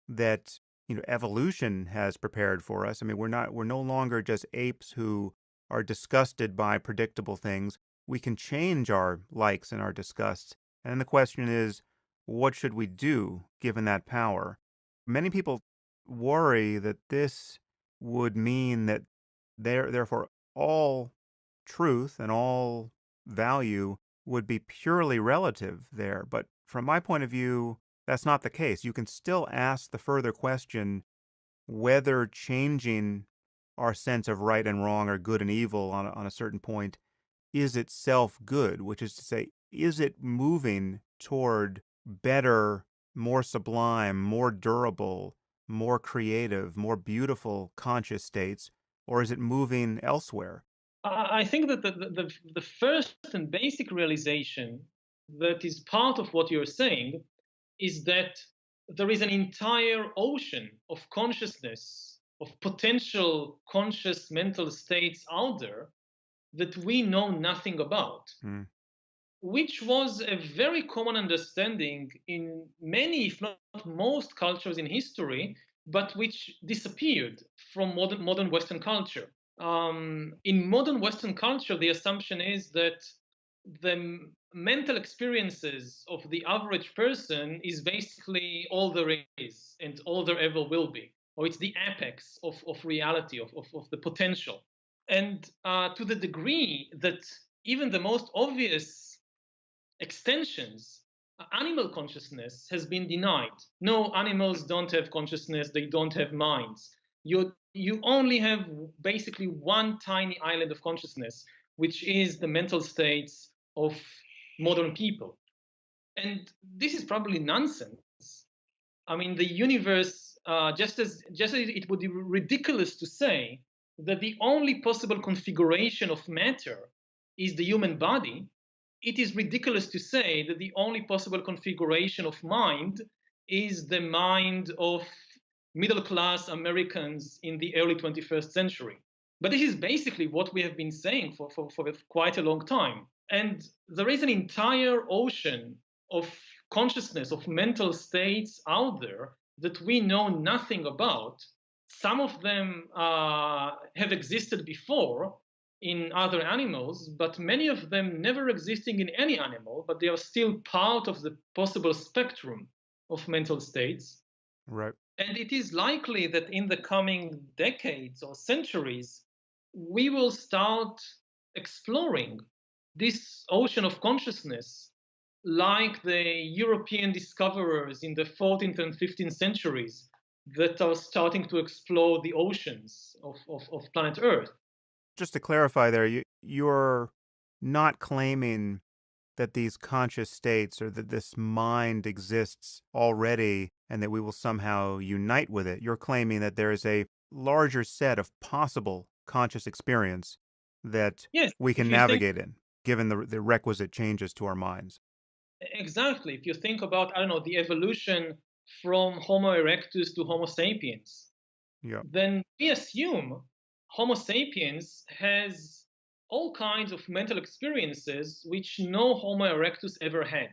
that evolution has prepared for us. I mean, we're no longer just apes who are disgusted by predictable things. We can change our likes and our disgusts. And then the question is, what should we do given that power? Many people worry that this would mean that therefore all truth and all value would be purely relative there. But from my point of view, that's not the case. You can still ask the further question whether changing our sense of right and wrong or good and evil on a certain point is itself good, which is to say, is it moving toward better, more sublime, more durable, more creative, more beautiful conscious states, or is it moving elsewhere? I think that the first and basic realization that is part of what you're saying is that there is an entire ocean of consciousness, of potential conscious mental states out there that we know nothing about, Hmm. which was a very common understanding in many, if not most, cultures in history, but which disappeared from modern Western culture. In modern Western culture, the assumption is that the mental experiences of the average person is basically all there is and all there ever will be, or it's the apex of reality, of the potential. And to the degree that even the most obvious extensions, animal consciousness has been denied. No, animals don't have consciousness, they don't have minds. You only have basically one tiny island of consciousness, which is the mental states of modern people. And this is probably nonsense. I mean, the universe, just as it would be ridiculous to say that the only possible configuration of matter is the human body, it is ridiculous to say that the only possible configuration of mind is the mind of middle class Americans in the early 21st century. But this is basically what we have been saying for quite a long time. And there is an entire ocean of consciousness, of mental states out there that we know nothing about. Some of them have existed before in other animals, but many of them never existing in any animal, but they are still part of the possible spectrum of mental states. Right. And it is likely that in the coming decades or centuries, we will start exploring this ocean of consciousness like the European discoverers in the 14th and 15th centuries that are starting to explore the oceans of planet Earth. Just to clarify there, you're not claiming that these conscious states or that this mind exists already and that we will somehow unite with it. You're claiming that there is a larger set of possible conscious experience that Yes, we can if you think navigate in, given the requisite changes to our minds. exactly, if you think about, I don't know, the evolution from Homo erectus to Homo sapiens, Yeah. then we assume Homo sapiens has all kinds of mental experiences which no Homo erectus ever had.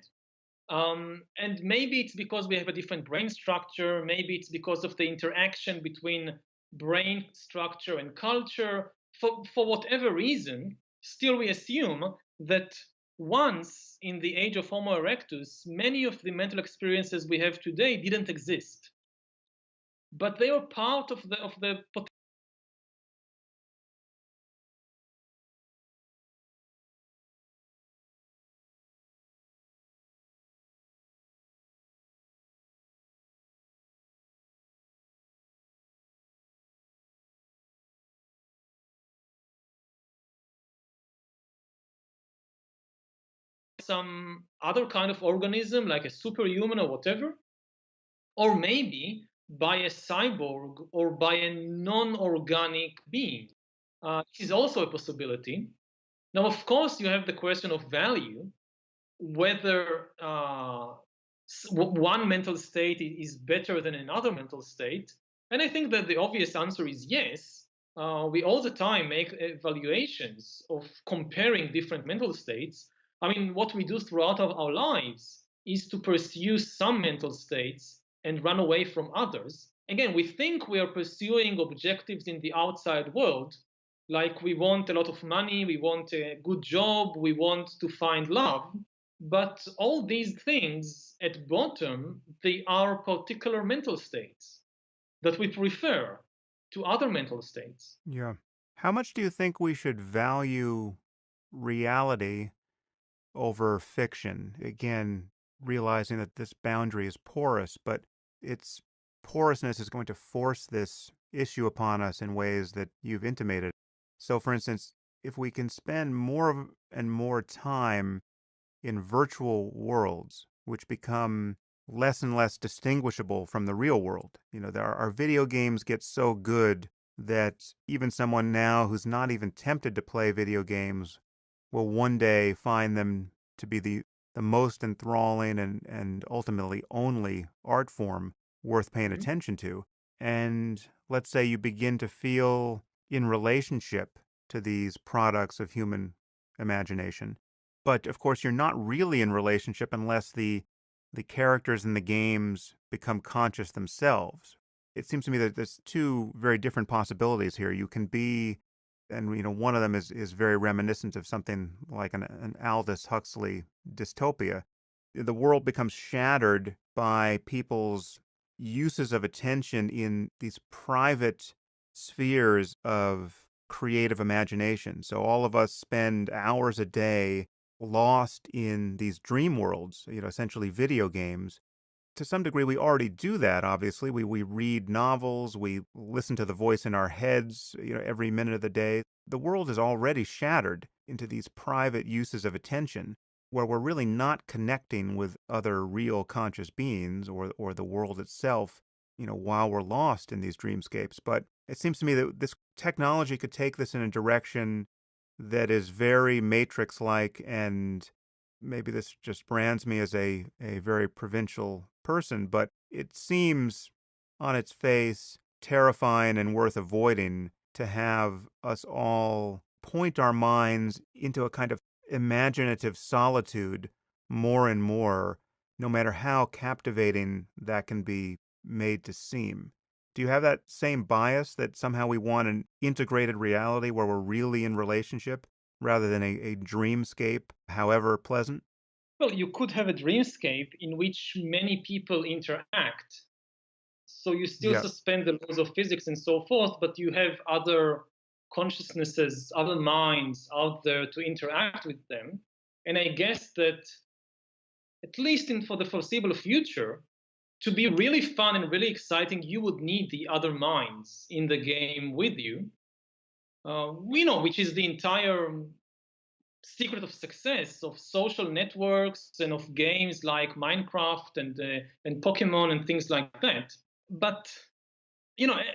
And maybe it's because we have a different brain structure, maybe it's because of the interaction between brain structure and culture. For whatever reason, still we assume that once in the age of Homo erectus, many of the mental experiences we have today didn't exist, but they are part of the some other kind of organism like a superhuman or whatever, or maybe by a cyborg or by a non-organic being. This is also a possibility. Now, of course, you have the question of value, whether one mental state is better than another mental state. And I think that the obvious answer is yes. We all the time make evaluations of comparing different mental states. I mean, what we do throughout our lives is to pursue some mental states and run away from others. Again, we think we are pursuing objectives in the outside world, like we want a lot of money, we want a good job, we want to find love. But all these things at bottom, they are particular mental states that we prefer to other mental states. Yeah. How much do you think we should value reality over fiction? Again, realizing that this boundary is porous, but its porousness is going to force this issue upon us in ways that you've intimated. So, for instance, if we can spend more and more time in virtual worlds, which become less and less distinguishable from the real world, our video games get so good that even someone now who's not even tempted to play video games will one day find them to be the most enthralling and ultimately only art form worth paying Mhm. attention to. And let's say you begin to feel in relationship to these products of human imagination. But of course, you're not really in relationship unless the characters in the games become conscious themselves. it seems to me that there's two very different possibilities here. You can be, and one of them is very reminiscent of something like an Aldous Huxley dystopia. The world becomes shattered by people's uses of attention in these private spheres of creative imagination. So all of us spend hours a day lost in these dream worlds, essentially video games. To some degree, we already do that, obviously. We read novels, we listen to the voice in our heads, every minute of the day. The world is already shattered into these private uses of attention where we're really not connecting with other real conscious beings or the world itself, while we're lost in these dreamscapes. But it seems to me that this technology could take this in a direction that is very Matrix-like, and maybe this just brands me as a very provincial person, but it seems on its face terrifying and worth avoiding to have us all point our minds into a kind of imaginative solitude more and more, no matter how captivating that can be made to seem. Do you have that same bias that somehow we want an integrated reality where we're really in relationship rather than a dreamscape, however pleasant? Well, you could have a dreamscape in which many people interact. So you still Yeah. suspend the laws of physics and so forth, but you have other consciousnesses, other minds out there to interact with them. And I guess that, at least for the foreseeable future, to be really fun and really exciting, you would need the other minds in the game with you. We know, which is the entire secret of success of social networks and of games like Minecraft and Pokemon and things like that. But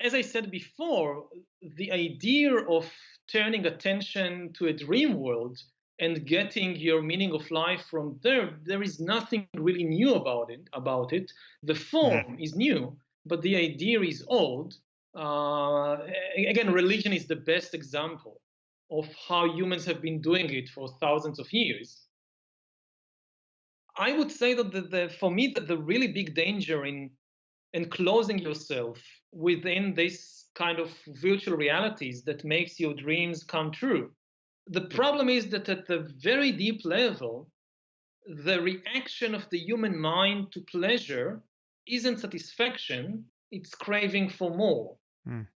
as I said before, the idea of turning attention to a dream world and getting your meaning of life from there, there is nothing really new about it. The Mm. form is new, but the idea is old. Uh, Again, religion is the best example of how humans have been doing it for thousands of years. I would say that for me, the really big danger in enclosing yourself within this kind of virtual realities that makes your dreams come true. The problem is that at the very deep level, the reaction of the human mind to pleasure isn't satisfaction, it's craving for more. Mm.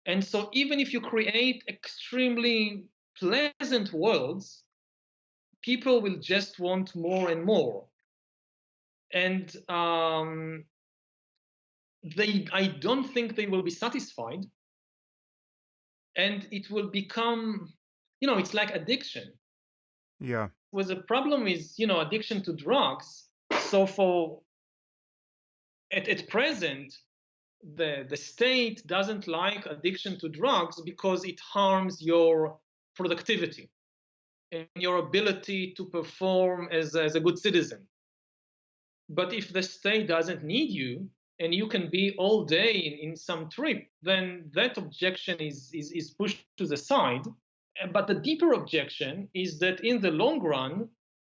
And so, even if you create extremely pleasant worlds, people will just want more and more. And I don't think they will be satisfied, and it will become, it's like addiction. Yeah. Was a problem is, addiction to drugs. So at present, the state doesn't like addiction to drugs because it harms your productivity and your ability to perform as a good citizen. But if the state doesn't need you and you can be all day in some trip, then that objection is pushed to the side. But the deeper objection is that in the long run,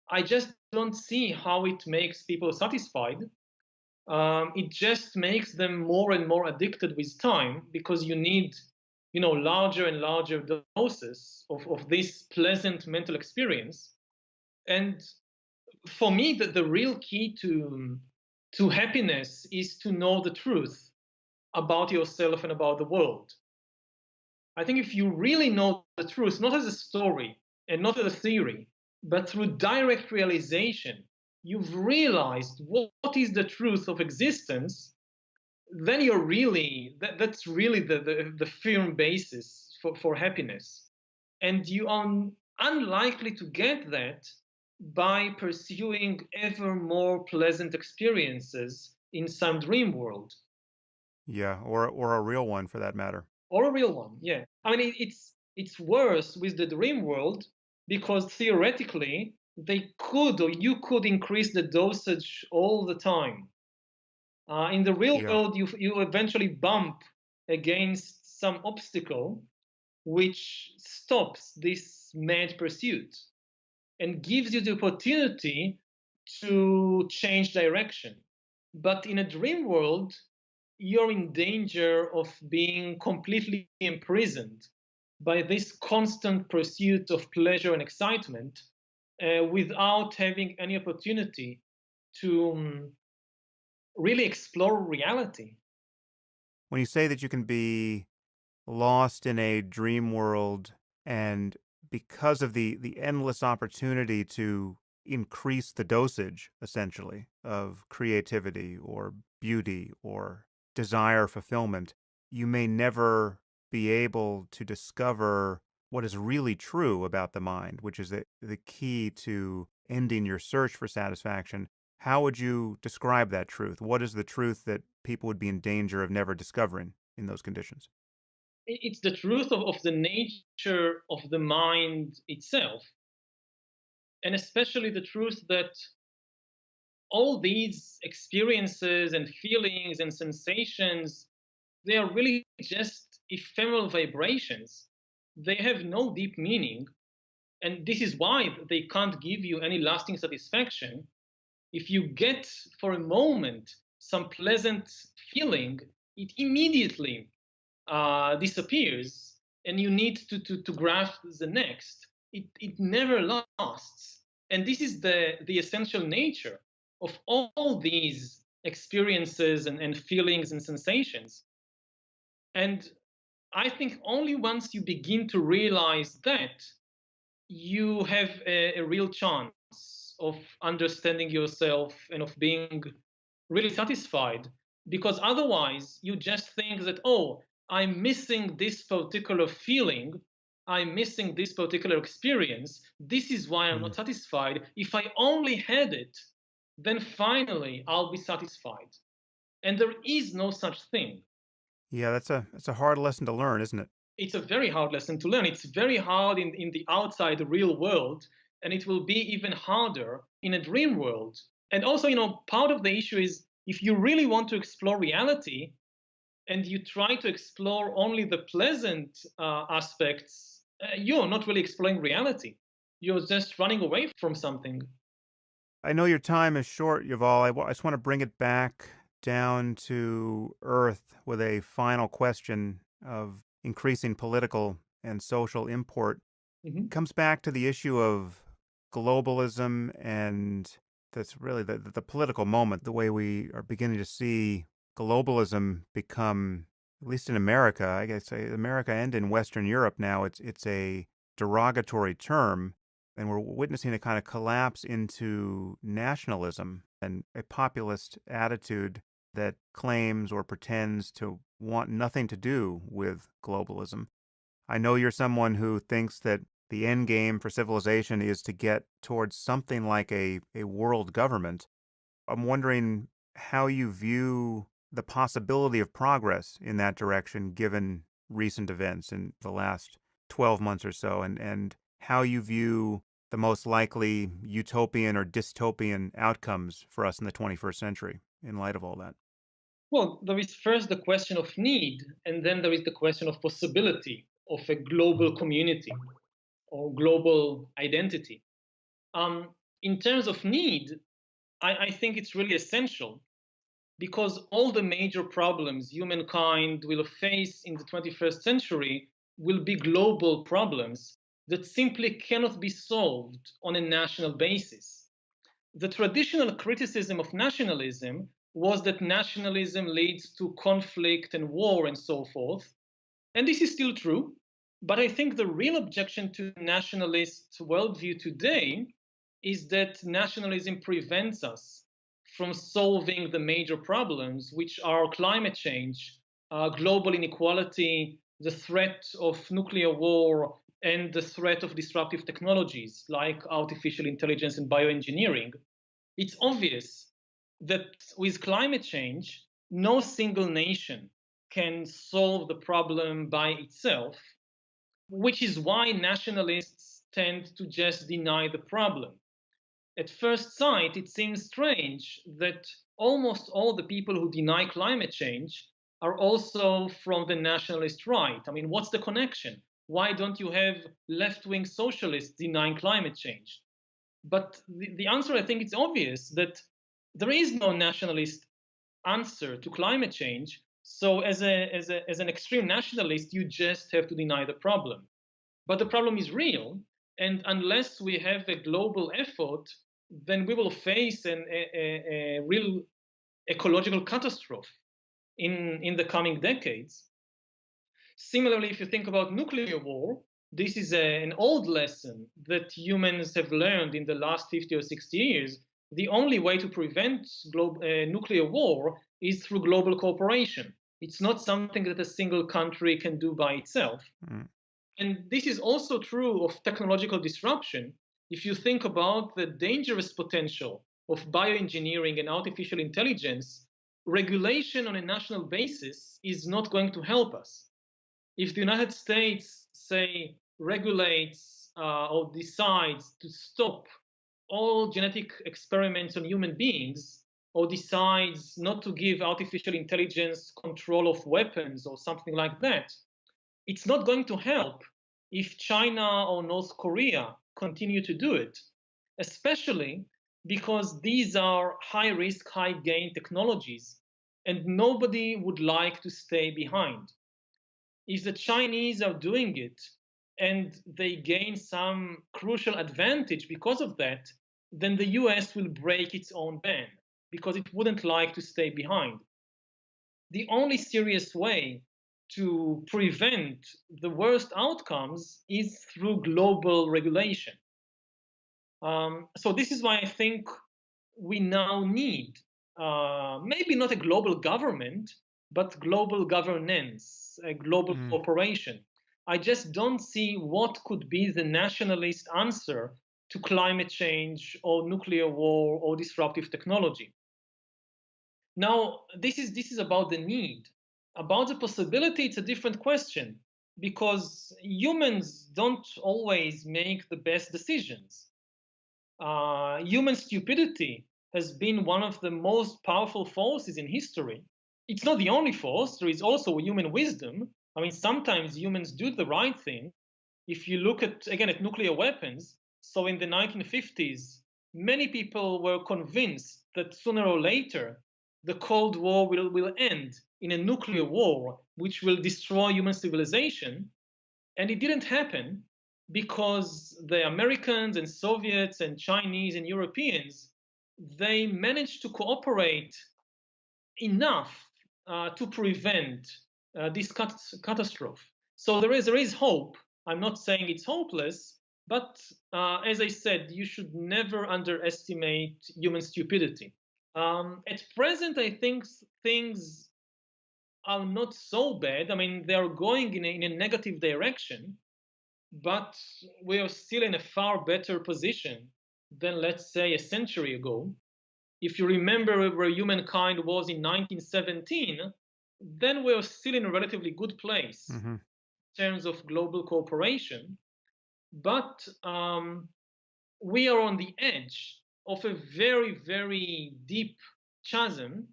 I just don't see how it makes people satisfied. It just makes them more and more addicted with time because you need, larger and larger doses of this pleasant mental experience. And for me, the real key to happiness is to know the truth about yourself and about the world. I think if you really know the truth, not as a story and not as a theory, but through direct realization, you've realized what is the truth of existence, then that's really the firm basis for happiness. And you are unlikely to get that by pursuing ever more pleasant experiences in some dream world. Yeah. Or a real one for that matter. Or a real one. Yeah, I mean, it's worse with the dream world because theoretically they could, or you could, increase the dosage all the time. In the real Yeah. world, you eventually bump against some obstacle which stops this mad pursuit and gives you the opportunity to change direction. But in a dream world, you're in danger of being completely imprisoned by this constant pursuit of pleasure and excitement without having any opportunity to really explore reality. When you say that you can be lost in a dream world and because of the endless opportunity to increase the dosage essentially of creativity or beauty or desire fulfillment, you may never be able to discover what is really true about the mind, which is the key to ending your search for satisfaction. How would you describe that truth? What is the truth that people would be in danger of never discovering in those conditions? It's the truth of the nature of the mind itself, and especially the truth that all these experiences and feelings and sensations, they are really just ephemeral vibrations. They have no deep meaning, and this is why they can't give you any lasting satisfaction. If you get for a moment some pleasant feeling, it immediately disappears, and you need to grasp the next. It never lasts. And this is the essential nature of all these experiences and feelings and sensations. And I think only once you begin to realize that, you have a real chance of understanding yourself and of being really satisfied. Because otherwise, you just think that, oh, I'm missing this particular feeling, I'm missing this particular experience. This is why I'm Mm. not satisfied. If I only had it, then finally I'll be satisfied. And there is no such thing. Yeah, that's a hard lesson to learn, isn't it? It's a very hard lesson to learn. It's very hard in the outside real world, and it will be even harder in a dream world. And also, part of the issue is if you really want to explore reality and you try to explore only the pleasant aspects, you're not really exploring reality. You're just running away from something. I know your time is short, Yuval. I just want to bring it back down to earth with a final question of increasing political and social import. Mhm. Comes back to the issue of globalism, and that's really the political moment, the way we are beginning to see globalism become, at least in America, I guess America and in Western Europe now, it's a derogatory term, and we're witnessing a kind of collapse into nationalism and a populist attitude that claims or pretends to want nothing to do with globalism. I know you're someone who thinks that the end game for civilization is to get towards something like a world government. I'm wondering how you view the possibility of progress in that direction given recent events in the last 12 months or so, and how you view the most likely utopian or dystopian outcomes for us in the 21st century in light of all that. Well, there is first the question of need, and then there is the question of possibility of a global community or global identity. In terms of need, I think it's really essential because all the major problems humankind will face in the 21st century will be global problems that simply cannot be solved on a national basis. The traditional criticism of nationalism was that nationalism leads to conflict and war and so forth. And this is still true. But I think the real objection to nationalist worldview today is that nationalism prevents us from solving the major problems, which are climate change, global inequality, the threat of nuclear war, and the threat of disruptive technologies like artificial intelligence and bioengineering. It's obvious that with climate change, no single nation can solve the problem by itself, which is why nationalists tend to just deny the problem. At first sight, it seems strange that almost all the people who deny climate change are also from the nationalist right. I mean, what's the connection? Why don't you have left wing socialists denying climate change? But the answer, I think, it's obvious that there is no nationalist answer to climate change So as an extreme nationalist, you just have to deny the problem. But the problem is real, and unless we have a global effort, then we will face a real ecological catastrophe in the coming decades. Similarly, if you think about nuclear war, this is an old lesson that humans have learned in the last 50 or 60 years. The only way to prevent nuclear war is through global cooperation. It's not something that a single country can do by itself. Mm. And this is also true of technological disruption. If you think about the dangerous potential of bioengineering and artificial intelligence, regulation on a national basis is not going to help us. If the United States, say, regulates or decides to stop all genetic experiments on human beings, or decides not to give artificial intelligence control of weapons or something like that, it's not going to help if China or North Korea continue to do it, especially because these are high risk, high gain technologies, and nobody would like to stay behind. If the Chinese are doing it and they gain some crucial advantage because of that, then the US will break its own ban because it wouldn't like to stay behind. The only serious way to prevent the worst outcomes is through global regulation. So this is why I think we now need maybe not a global government, but global governance, a global Mm. cooperation. I just don't see what could be the nationalist answer to climate change or nuclear war or disruptive technology. Now, this is about the need. About the possibility, it's a different question because humans don't always make the best decisions. Human stupidity has been one of the most powerful forces in history. It's not the only force, there is also human wisdom. I mean, sometimes humans do the right thing. If you look at, again, at nuclear weapons, so in the 1950s, many people were convinced that sooner or later, the Cold War will end in a nuclear war, which will destroy human civilization. And it didn't happen because the Americans and Soviets and Chinese and Europeans, they managed to cooperate enough to prevent this catastrophe. So there is hope. I'm not saying it's hopeless, but as I said, you should never underestimate human stupidity. At present, I think things are not so bad. I mean, they are going in a negative direction, but we are still in a far better position than, let's say, a century ago. If you remember where humankind was in 1917, then we're still in a relatively good place Mm-hmm. in terms of global cooperation. But we are on the edge of a very, very deep chasm.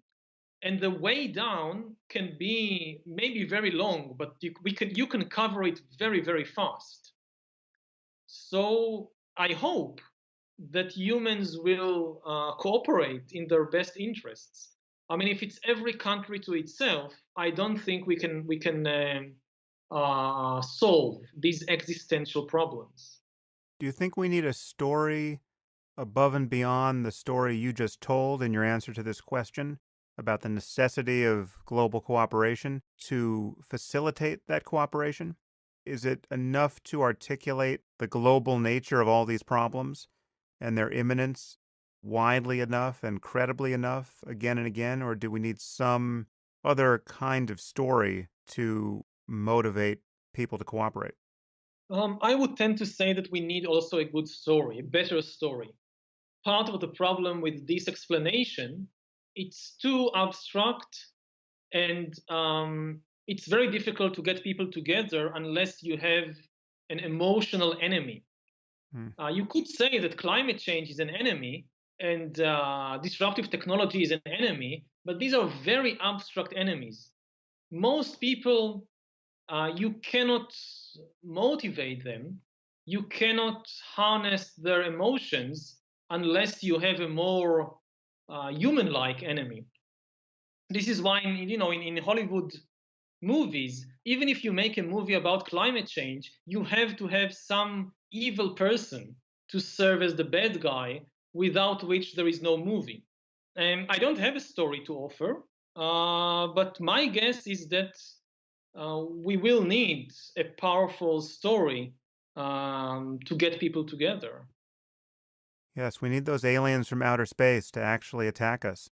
And the way down can be maybe very long, but you can cover it very, very fast. So I hope that humans will cooperate in their best interests. I mean, if it's every country to itself, I don't think we can solve these existential problems. Do you think we need a story above and beyond the story you just told in your answer to this question about the necessity of global cooperation to facilitate that cooperation? Is it enough to articulate the global nature of all these problems and their imminence widely enough and credibly enough again and again, or do we need some other kind of story to motivate people to cooperate? I would tend to say that we need also a good story, a better story. Part of the problem with this explanation, it's too abstract and it's very difficult to get people together unless you have an emotional enemy. Hmm. You could say that climate change is an enemy and disruptive technology is an enemy, but these are very abstract enemies. Most people, you cannot motivate them, you cannot harness their emotions unless you have a more human like enemy. This is why, in Hollywood movies, even if you make a movie about climate change, you have to have some evil person to serve as the bad guy, without which there is no movie. I don't have a story to offer, but my guess is that we will need a powerful story to get people together. Yes, we need those aliens from outer space to actually attack us,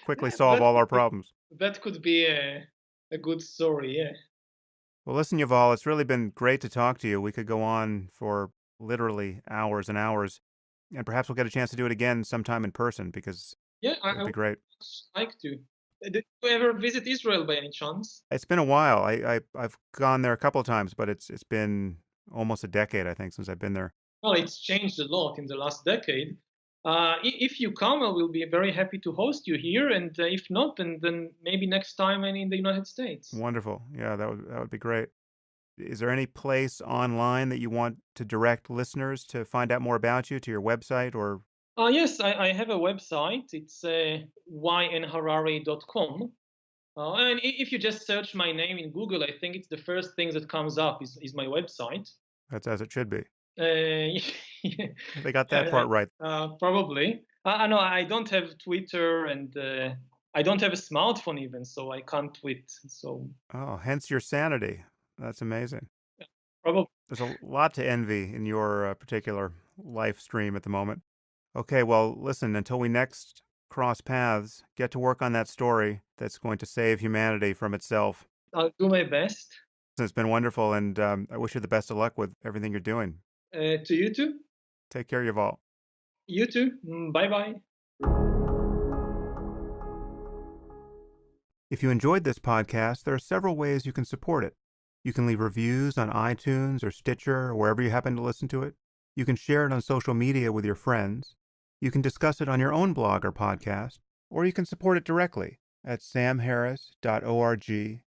quickly Yeah, solve all our problems. that could be a good story. Yeah. Well, listen, Yuval, it's really been great to talk to you. We could go on for literally hours and hours, and perhaps we'll get a chance to do it again sometime in person because Yeah, it would I be would great. like to. Did you ever visit Israel by any chance? It's been a while. I've gone there a couple of times, but it's been almost a decade, I think, since I've been there. Well, it's changed a lot in the last decade. If you come, I will be very happy to host you here, and if not, then maybe next time in the United States. Wonderful. Yeah, that would be great. Is there any place online that you want to direct listeners to find out more about you, to your website or? Yes, I have a website. It's ynharari.com. And if you just search my name in Google, I think it's the first thing that comes up is my website. That's as it should be. Yeah, They got that part right. probably. No, I don't have Twitter, and I don't have a smartphone even, so I can't tweet. So Oh, hence your sanity. That's amazing. probably. There's a lot to envy in your particular life stream at the moment. Okay, well, listen, until we next cross paths, get to work on that story that's going to save humanity from itself. I'll do my best. It's been wonderful, and I wish you the best of luck with everything you're doing. To you too. Take care, Yuval. You too. Bye bye. If you enjoyed this podcast, there are several ways you can support it. You can leave reviews on iTunes or Stitcher or wherever you happen to listen to it. You can share it on social media with your friends. You can discuss it on your own blog or podcast, or you can support it directly at samharris.org/.